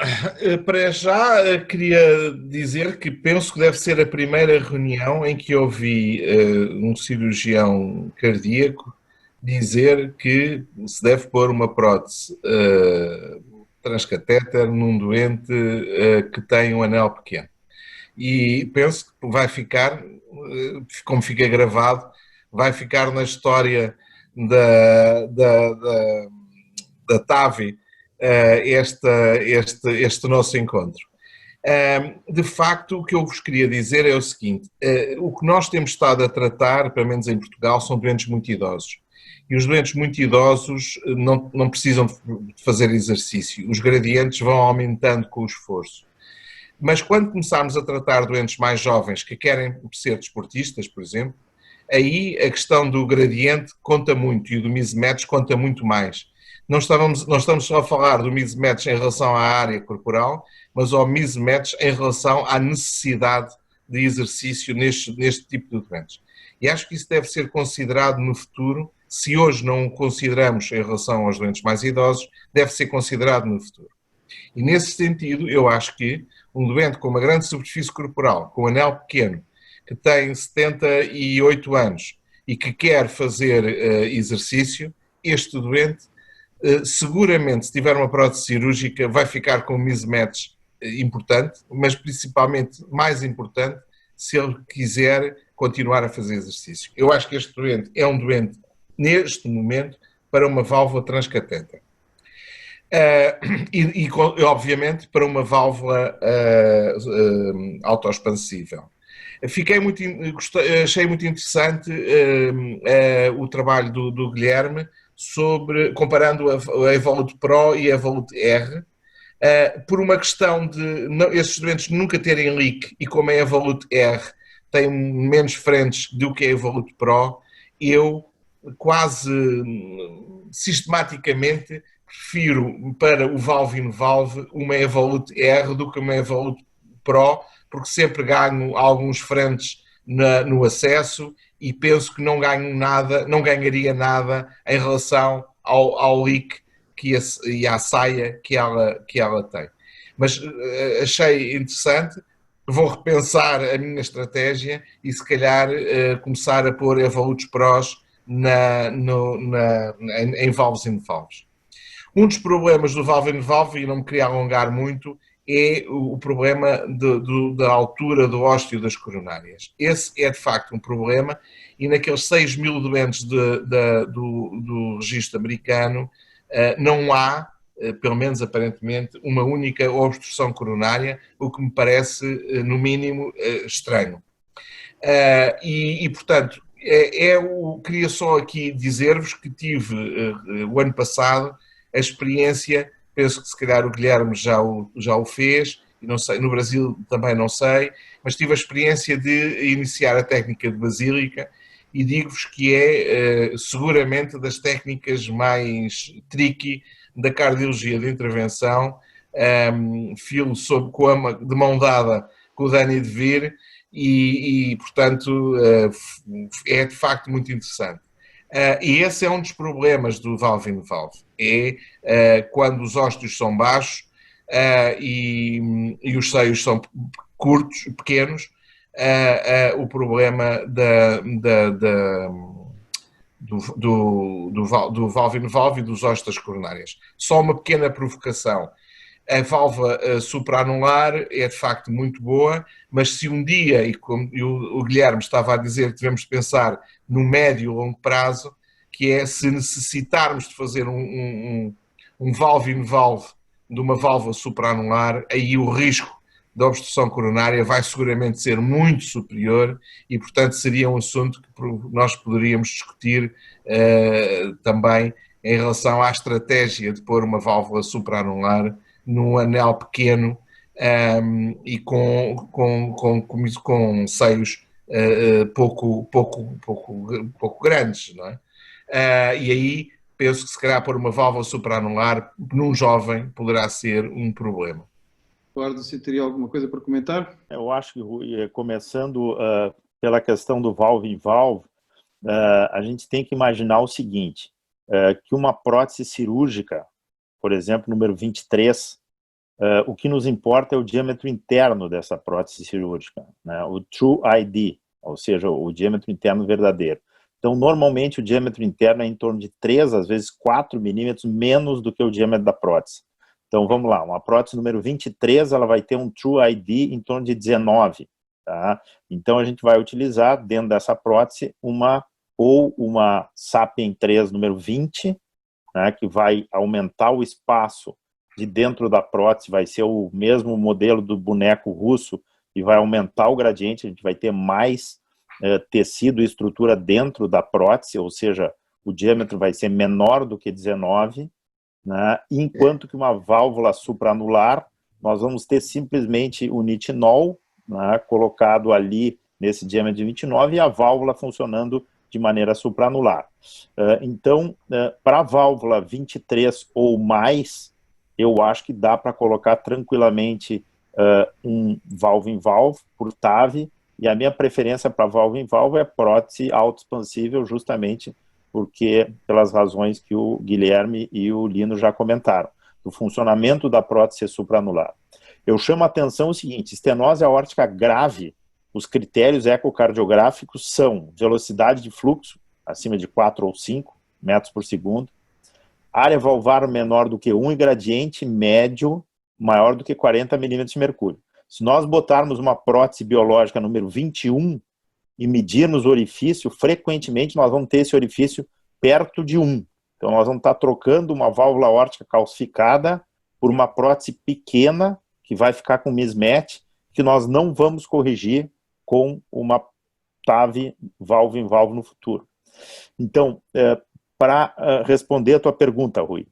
para já queria dizer que penso que deve ser a primeira reunião em que ouvi um cirurgião cardíaco dizer que se deve pôr uma prótese transcatéter num doente que tem um anel pequeno. E penso que vai ficar, como fica gravado, vai ficar na história da TAVI este nosso encontro. De facto, o que eu vos queria dizer é o seguinte: o que nós temos estado a tratar, pelo menos em Portugal, são doentes muito idosos. E os doentes muito idosos não precisam de fazer exercício. Os gradientes vão aumentando com o esforço. Mas quando começarmos a tratar doentes mais jovens que querem ser desportistas, por exemplo, aí a questão do gradiente conta muito e o do mismatch conta muito mais. Não estamos só a falar do mismatch em relação à área corporal, mas ao mismatch em relação à necessidade de exercício neste tipo de doentes. E acho que isso deve ser considerado no futuro. Se hoje não o consideramos em relação aos doentes mais idosos, deve ser considerado no futuro. E nesse sentido, eu acho que um doente com uma grande superfície corporal, com um anel pequeno, que tem 78 anos e que quer fazer exercício, este doente, seguramente, se tiver uma prótese cirúrgica, vai ficar com um mismatch importante, mas principalmente mais importante, se ele quiser continuar a fazer exercício. Eu acho que este doente é um doente, neste momento, para uma válvula transcatéter. E, obviamente, para uma válvula autoexpansível. Achei muito interessante o trabalho do Guilherme comparando a Evolut Pro e a Evolut R, por uma questão de esses doentes nunca terem leak, e como a Evolut R tem menos frentes do que a Evolut Pro, eu quase sistematicamente prefiro para o valve-in-valve uma Evolut R do que uma Evolut Pro, porque sempre ganho alguns frentes no acesso e penso que não ganharia nada em relação ao leak e à saia que ela tem. Mas achei interessante, vou repensar a minha estratégia e se calhar começar a pôr Evoluts Pros em valves e valves. Um dos problemas do valve-in-valve, e não me queria alongar muito, é o problema da altura do ósteo das coronárias. Esse é, de facto, um problema, e naqueles 6.000 doentes do registro americano, não há, pelo menos aparentemente, uma única obstrução coronária, o que me parece, no mínimo, estranho. Portanto, queria só aqui dizer-vos que tive, o ano passado, a experiência, penso que se calhar o Guilherme já o fez, e não sei, no Brasil também não sei, mas tive a experiência de iniciar a técnica de basílica, e digo-vos que é seguramente das técnicas mais tricky da cardiologia de intervenção, filo de mão dada com o Dani de Vir, portanto, é de facto muito interessante. E esse é um dos problemas do valve-in-valve, quando os ósteos são baixos e os seios são curtos, pequenos, o problema do valve-in-valve e dos ósteos coronárias. Só uma pequena provocação. A válvula supraanular é de facto muito boa, mas se um dia, e como o Guilherme estava a dizer, que devemos pensar no médio e longo prazo, que é se necessitarmos de fazer um valve-in-valve de uma válvula supraanular, aí o risco da obstrução coronária vai seguramente ser muito superior e, portanto, seria um assunto que nós poderíamos discutir também em relação à estratégia de pôr uma válvula supraanular num anel pequeno e com seios pouco grandes, não é? E aí penso que se calhar pôr uma válvula supraanular num jovem poderá ser um problema. Eduardo, você teria alguma coisa para comentar? Eu acho que, começando pela questão do valve-in-valve, a gente tem que imaginar o seguinte, que uma prótese cirúrgica, por exemplo, número 23, o que nos importa é o diâmetro interno dessa prótese cirúrgica, né? O True ID, ou seja, o diâmetro interno verdadeiro. Então, normalmente, o diâmetro interno é em torno de 3, às vezes 4 milímetros menos do que o diâmetro da prótese. Então, vamos lá, uma prótese número 23, ela vai ter um True ID em torno de 19, tá? Então, a gente vai utilizar, dentro dessa prótese, uma Sapien 3 número 20, né, que vai aumentar o espaço de dentro da prótese, vai ser o mesmo modelo do boneco russo, e vai aumentar o gradiente, a gente vai ter mais tecido e estrutura dentro da prótese, ou seja, o diâmetro vai ser menor do que 19, né, enquanto que uma válvula supraanular, nós vamos ter simplesmente o nitinol, né, colocado ali nesse diâmetro de 29 e a válvula funcionando de maneira supraanular. Então, para a válvula 23 ou mais, eu acho que dá para colocar tranquilamente um valve-in-valve por TAV, e a minha preferência para valve-in-valve é prótese autoexpansível, justamente porque, pelas razões que o Guilherme e o Lino já comentaram, do funcionamento da prótese supraanular. Eu chamo a atenção o seguinte, estenose aórtica grave, os critérios ecocardiográficos são velocidade de fluxo, acima de 4 ou 5 metros por segundo, área valvar menor do que 1 e gradiente médio maior do que 40 milímetros de mercúrio. Se nós botarmos uma prótese biológica número 21 e medirmos o orifício, frequentemente nós vamos ter esse orifício perto de 1. Então nós vamos estar trocando uma válvula aórtica calcificada por uma prótese pequena, que vai ficar com mismatch, que nós não vamos corrigir com uma TAV valve-in-valve no futuro. Então, para responder a tua pergunta, Rui,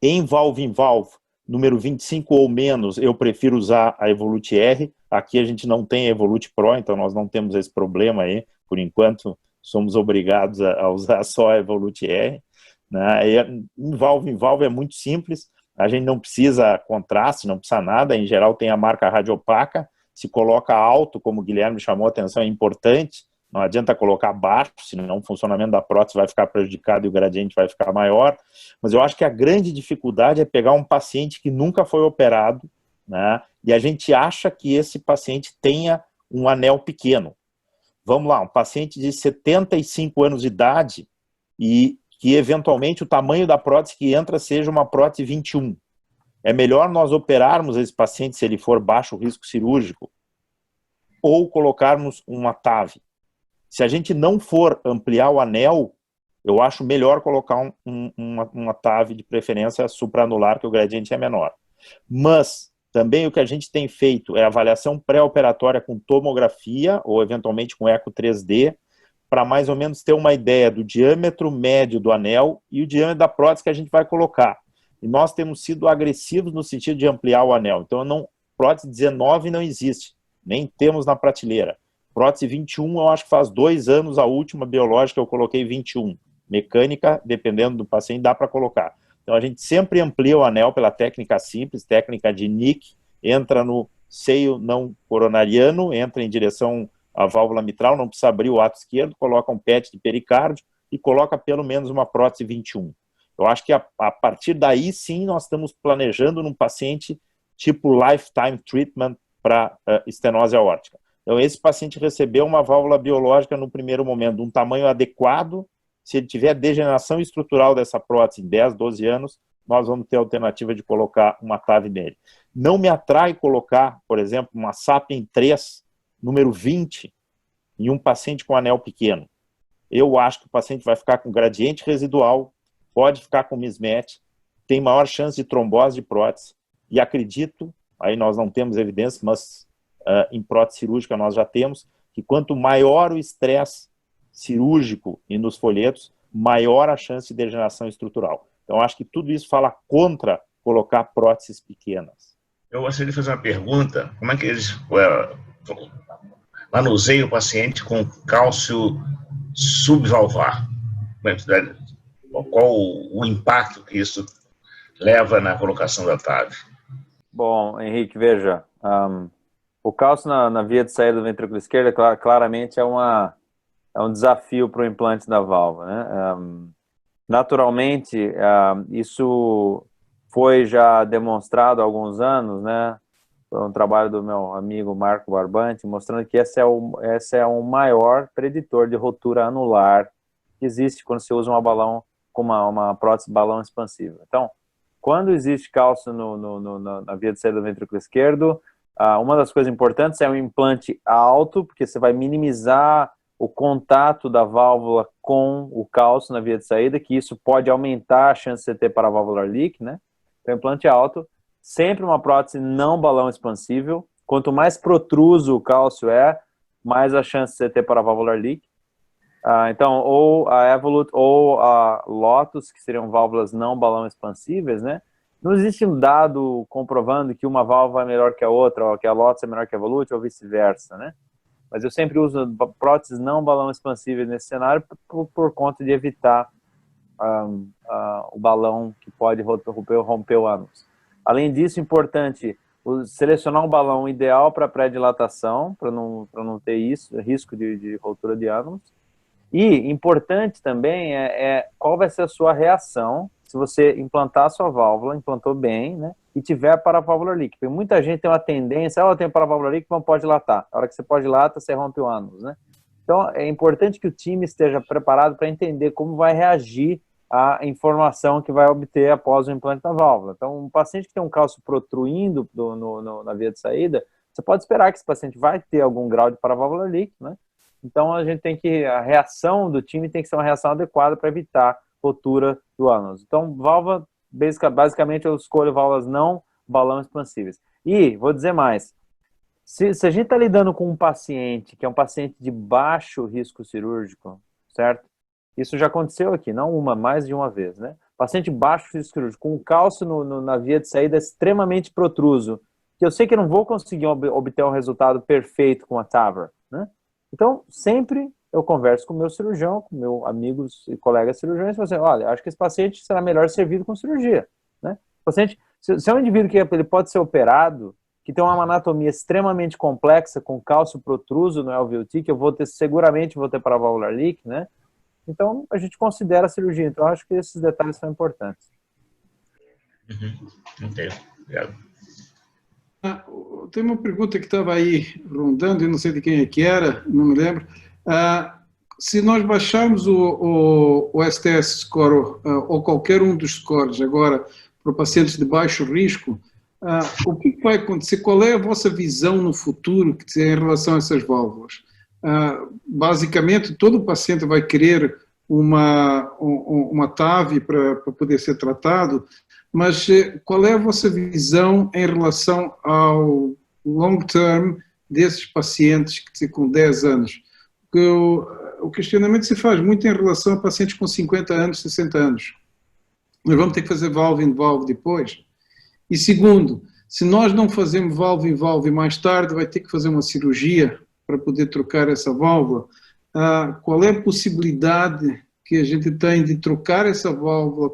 em valve-in-valve, número 25 ou menos, eu prefiro usar a Evolute R. Aqui a gente não tem a Evolute Pro, então nós não temos esse problema aí. Por enquanto, somos obrigados a usar só a Evolute R. Né? Em valve é muito simples. A gente não precisa contraste, não precisa nada. Em geral, tem a marca radiopaca. Se coloca alto, como o Guilherme chamou a atenção, é importante. Não adianta colocar baixo, senão o funcionamento da prótese vai ficar prejudicado e o gradiente vai ficar maior. Mas eu acho que a grande dificuldade é pegar um paciente que nunca foi operado, né, e a gente acha que esse paciente tenha um anel pequeno. Vamos lá, um paciente de 75 anos de idade e que eventualmente o tamanho da prótese que entra seja uma prótese 21. É melhor nós operarmos esse paciente se ele for baixo risco cirúrgico ou colocarmos uma TAV. Se a gente não for ampliar o anel, eu acho melhor colocar uma TAV de preferência supraanular, que o gradiente é menor. Mas também o que a gente tem feito é avaliação pré-operatória com tomografia ou eventualmente com eco 3D, para mais ou menos ter uma ideia do diâmetro médio do anel e o diâmetro da prótese que a gente vai colocar. E nós temos sido agressivos no sentido de ampliar o anel. Então, prótese 19 não existe, nem temos na prateleira. Prótese 21, eu acho que faz 2 anos a última biológica eu coloquei 21. Mecânica, dependendo do paciente, dá para colocar. Então, a gente sempre amplia o anel pela técnica simples, técnica de Nick, entra no seio não coronariano, entra em direção à válvula mitral, não precisa abrir o ato esquerdo, coloca um PET de pericárdio e coloca pelo menos uma prótese 21. Eu acho que a partir daí, sim, nós estamos planejando num paciente tipo lifetime treatment para estenose aórtica. Então, esse paciente recebeu uma válvula biológica no primeiro momento, de um tamanho adequado. Se ele tiver degeneração estrutural dessa prótese em 10, 12 anos, nós vamos ter a alternativa de colocar uma TAV nele. Não me atrai colocar, por exemplo, uma SAPIEN 3, número 20, em um paciente com anel pequeno. Eu acho que o paciente vai ficar com gradiente residual, pode ficar com mismatch, tem maior chance de trombose de prótese, e acredito, aí nós não temos evidência, mas em prótese cirúrgica nós já temos, que quanto maior o estresse cirúrgico e nos folhetos, maior a chance de degeneração estrutural. Então, acho que tudo isso fala contra colocar próteses pequenas. Eu gostaria de fazer uma pergunta. Como é que eles manuseiam o paciente com cálcio subvalvar? Qual o impacto que isso leva na colocação da TAV? Bom, Henrique, veja, o cálcio na via de saída do ventrículo esquerdo, claramente, é um desafio para o implante da válvula, né? Naturalmente, isso foi já demonstrado há alguns anos, né? Foi um trabalho do meu amigo Marco Barbante, mostrando que esse é o maior preditor de rotura anular que existe quando você usa com uma prótese balão expansiva. Então, quando existe cálcio na via de saída do ventrículo esquerdo, uma das coisas importantes é um implante alto, porque você vai minimizar o contato da válvula com o cálcio na via de saída, que isso pode aumentar a chance de você ter paravalvular leak, né? Então, implante alto, sempre uma prótese não balão expansível. Quanto mais protruso o cálcio mais a chance de você ter paravalvular leak. Então, ou a Evolut ou a Lotus, que seriam válvulas não balão expansíveis, né? Não existe um dado comprovando que uma válvula é melhor que a outra, ou que a Lotus é melhor que a Evolut, ou vice-versa, né? Mas eu sempre uso próteses não balão expansíveis nesse cenário por conta de evitar o balão que pode romper o ânus. Além disso, importante selecionar um balão ideal para pré-dilatação, para não ter risco de rotura de ânus. E importante também qual vai ser a sua reação se você implantar a sua válvula, implantou bem, né, e tiver paravalvular leak. Porque muita gente tem uma tendência, ela tem paravalvular leak, não pode dilatar. A hora que você pode dilatar, você rompe o ânus, né? Então, é importante que o time esteja preparado para entender como vai reagir a informação que vai obter após o implante da válvula. Então, um paciente que tem um cálcio protruindo na via de saída, você pode esperar que esse paciente vai ter algum grau de paravalvular leak, né? Então, a reação do time tem que ser uma reação adequada para evitar rotura do ânus. Então, válvula, basicamente, eu escolho válvulas não balão expansíveis. E, vou dizer mais, se a gente está lidando com um paciente que é um paciente de baixo risco cirúrgico, certo? Isso já aconteceu aqui, não mais de uma vez, né? Paciente baixo risco cirúrgico, com cálcio na via de saída extremamente protruso, que eu sei que eu não vou conseguir obter um resultado perfeito com a TAVR, né? Então, sempre eu converso com o meu cirurgião, com meus amigos e colegas cirurgiões, e falo assim, olha, acho que esse paciente será melhor servido com cirurgia, né? O paciente, se é um indivíduo que ele pode ser operado, que tem uma anatomia extremamente complexa, com cálcio protruso no LVOT, que seguramente vou ter paravalvular leak, né? Então, a gente considera a cirurgia. Então, acho que esses detalhes são importantes. Entendo. Obrigado. Tem uma pergunta que estava aí rondando, eu não sei de quem é que era, não me lembro. se nós baixarmos o STS score ou qualquer um dos scores agora para pacientes de baixo risco, o que vai acontecer? Qual é a vossa visão no futuro em relação a essas válvulas? Basicamente, todo paciente vai querer uma TAV para poder ser tratado, mas qual é a vossa visão em relação ao long term desses pacientes com 10 anos? Porque o questionamento se faz muito em relação a pacientes com 50 anos, 60 anos. Nós vamos ter que fazer valve em valve depois. E segundo, se nós não fazemos valve em valve mais tarde, vai ter que fazer uma cirurgia para poder trocar essa válvula. Qual é a possibilidade que a gente tem de trocar essa válvula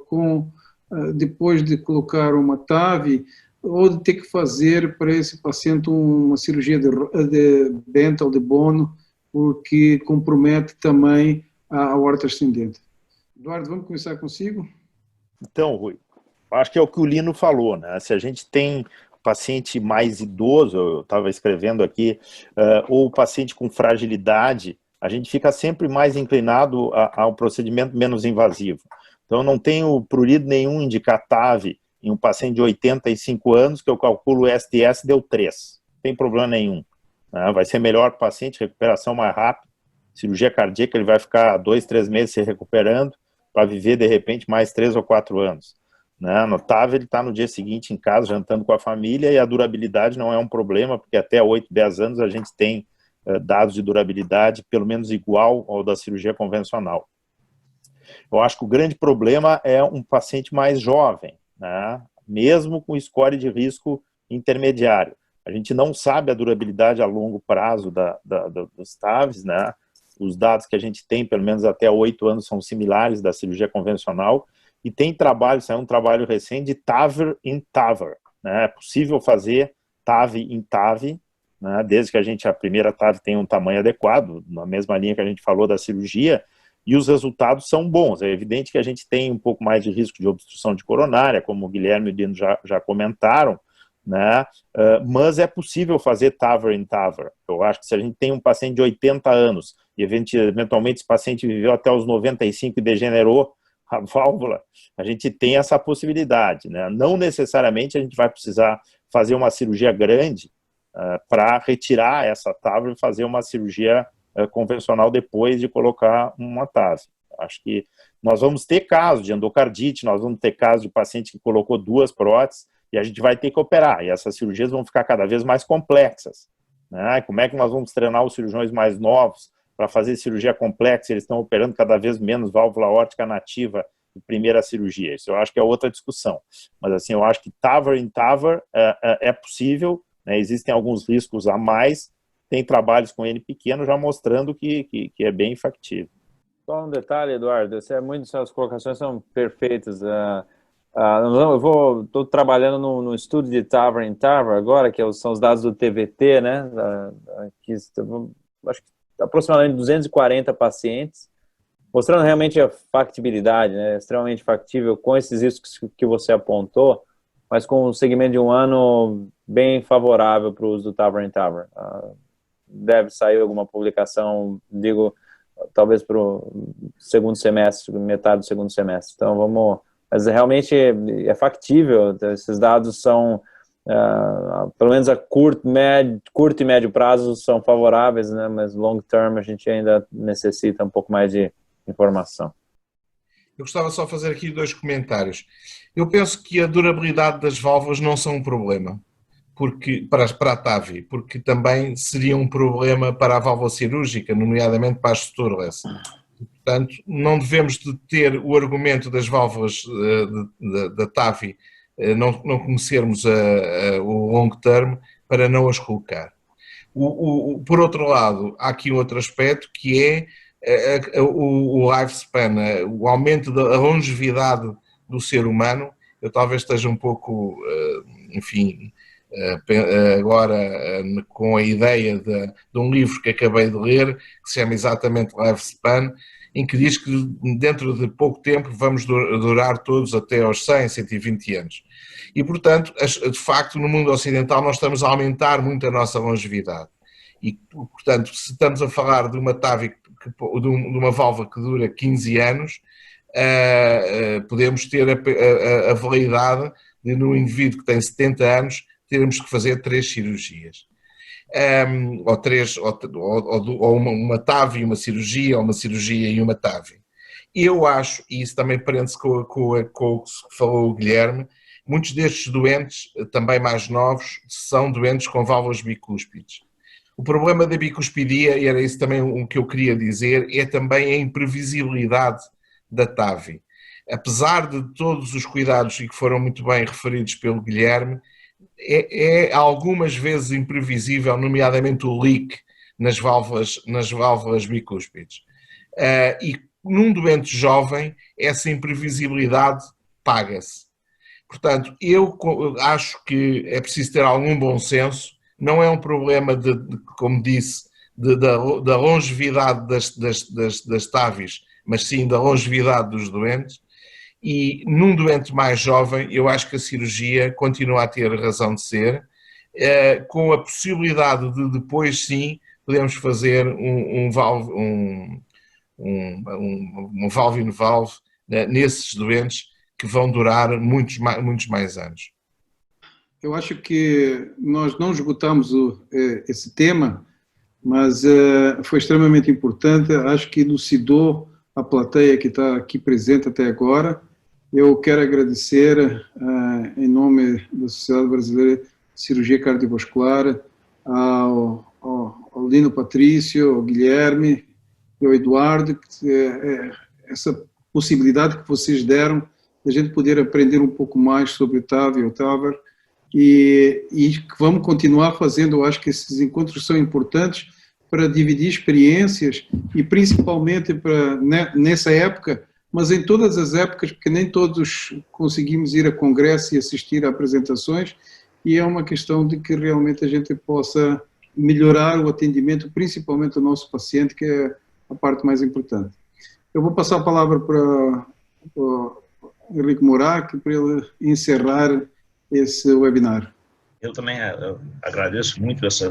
depois de colocar uma TAV, ou de ter que fazer para esse paciente uma cirurgia de dental, de bono, porque compromete também a aorta ascendente? Eduardo, vamos começar consigo? Então, Rui, acho que é o que o Lino falou, né? Se a gente tem paciente mais idoso, eu estava escrevendo aqui, ou paciente com fragilidade, a gente fica sempre mais inclinado ao procedimento menos invasivo. Então, eu não tenho prurido nenhum indicar TAV em um paciente de 85 anos, que eu calculo o STS deu 3. Não tem problema nenhum. Né? Vai ser melhor para o paciente, recuperação mais rápida. Cirurgia cardíaca, ele vai ficar 2, 3 meses se recuperando, para viver, de repente, mais 3 ou 4 anos. Né? No TAV, ele está no dia seguinte em casa, jantando com a família, e a durabilidade não é um problema, porque até 8, 10 anos a gente tem dados de durabilidade pelo menos igual ao da cirurgia convencional. Eu acho que o grande problema é um paciente mais jovem, né? Mesmo com score de risco intermediário. A gente não sabe a durabilidade a longo prazo dos TAVs, né? Os dados que a gente tem, pelo menos até 8 anos, são similares da cirurgia convencional, e tem trabalho, saiu um trabalho recente de TAVR in TAVR, né? É possível fazer TAV em TAV, né? Desde que a primeira TAV tem um tamanho adequado, na mesma linha que a gente falou da cirurgia, e os resultados são bons. É evidente que a gente tem um pouco mais de risco de obstrução de coronária, como o Guilherme e o Dino já comentaram, né? Mas é possível fazer TAVR em TAVR. Eu acho que se a gente tem um paciente de 80 anos, e eventualmente esse paciente viveu até os 95 e degenerou a válvula, a gente tem essa possibilidade, né? Não necessariamente a gente vai precisar fazer uma cirurgia grande para retirar essa TAVR e fazer uma cirurgia convencional depois de colocar uma TAV. Acho que nós vamos ter casos de endocardite, nós vamos ter casos de paciente que colocou 2 próteses e a gente vai ter que operar, e essas cirurgias vão ficar cada vez mais complexas, né? Como é que nós vamos treinar os cirurgiões mais novos para fazer cirurgia complexa? Eles estão operando cada vez menos válvula aórtica nativa de primeira cirurgia. Isso eu acho que é outra discussão. Mas assim, eu acho que TAVR em TAVR é possível, né? Existem alguns riscos a mais, tem trabalhos com N pequeno já mostrando que é bem factível. Só um detalhe, Eduardo, suas colocações são perfeitas. Estou trabalhando no estudo de TAVR em TAVR agora, que são os dados do TVT, né? Acho que aproximadamente 240 pacientes, mostrando realmente a factibilidade, né? Extremamente factível com esses riscos que você apontou, mas com um segmento de 1 ano bem favorável para o uso do TAVR em TAVR. Deve sair alguma publicação, digo, talvez para o segundo semestre, metade do segundo semestre. Então vamos, mas realmente é factível. Esses dados são, pelo menos a curto e médio prazo são favoráveis, né? Mas long term a gente ainda necessita um pouco mais de informação. Eu gostava só de fazer aqui 2 comentários. Eu penso que a durabilidade das válvulas não são um problema para a TAVI, porque também seria um problema para a válvula cirúrgica, nomeadamente para as sutureless. Portanto, não devemos de ter o argumento das válvulas da TAVI, não conhecermos o long term para não as colocar. Por outro lado, há aqui outro aspecto que é o lifespan, o aumento da longevidade do ser humano. Eu talvez esteja um pouco, enfim, agora com a ideia de um livro que acabei de ler, que se chama exatamente Lifespan, em que diz que dentro de pouco tempo vamos durar todos até aos 100, 120 anos. E, portanto, de facto, no mundo ocidental nós estamos a aumentar muito a nossa longevidade. E, portanto, se estamos a falar de uma TAVI de uma válvula que dura 15 anos, podemos ter a validade de, no indivíduo que tem 70 anos, termos que fazer 3 cirurgias. Ou uma TAVI, uma cirurgia e uma TAVI. Eu acho, e isso também prende-se com o que falou o Guilherme, muitos destes doentes, também mais novos, são doentes com válvulas bicúspides. O problema da bicuspidia, e era isso também o que eu queria dizer, é também a imprevisibilidade da TAVI. Apesar de todos os cuidados e que foram muito bem referidos pelo Guilherme, é algumas vezes imprevisível, nomeadamente o leak nas válvulas bicúspides. E num doente jovem, essa imprevisibilidade paga-se. Portanto, eu acho que é preciso ter algum bom senso. Não é um problema, como disse, da longevidade das TAVIs, mas sim da longevidade dos doentes. E num doente mais jovem, eu acho que a cirurgia continua a ter razão de ser, com a possibilidade de depois sim podemos fazer um valve-in-valve nesses doentes que vão durar muitos mais anos. Eu acho que nós não esgotamos esse tema, mas foi extremamente importante. Acho que elucidou a plateia que está aqui presente até agora. Eu quero agradecer, em nome da Sociedade Brasileira de Cirurgia Cardiovascular, ao Lino Patrício, ao Guilherme e ao Eduardo, essa possibilidade que vocês deram de a gente poder aprender um pouco mais sobre o TAV e o TAVR, e vamos continuar fazendo. Eu acho que esses encontros são importantes para dividir experiências e principalmente nessa época, mas em todas as épocas, porque nem todos conseguimos ir a congresso e assistir a apresentações, e é uma questão de que realmente a gente possa melhorar o atendimento, principalmente do nosso paciente, que é a parte mais importante. Eu vou passar a palavra para o Henrique Morac, para ele encerrar esse webinar. Eu também agradeço muito essa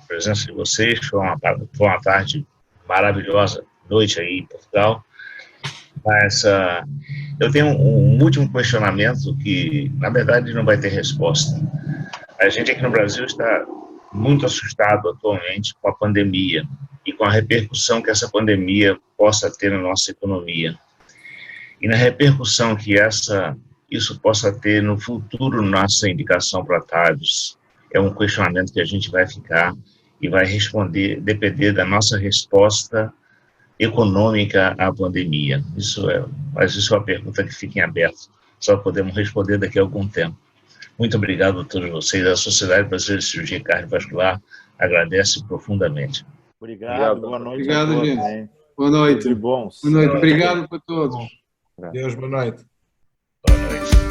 presença de vocês. Foi uma tarde maravilhosa, noite aí em Portugal. Mas eu tenho um último questionamento que, na verdade, não vai ter resposta. A gente aqui no Brasil está muito assustado atualmente com a pandemia e com a repercussão que essa pandemia possa ter na nossa economia. E na repercussão que isso possa ter no futuro, nossa indicação para TAVs, é um questionamento que a gente vai ficar e vai responder, depender da nossa resposta econômica à pandemia. Mas isso é uma pergunta que fica em aberto, só podemos responder daqui a algum tempo. Muito obrigado a todos vocês. A Sociedade Brasileira de Cirurgia Cardiovascular agradece profundamente. Obrigado, boa noite. Obrigado, a todos, gente. hein? Boa noite. Tudo de bons. Boa noite. Obrigado para todos. Deus, boa noite. Boa noite.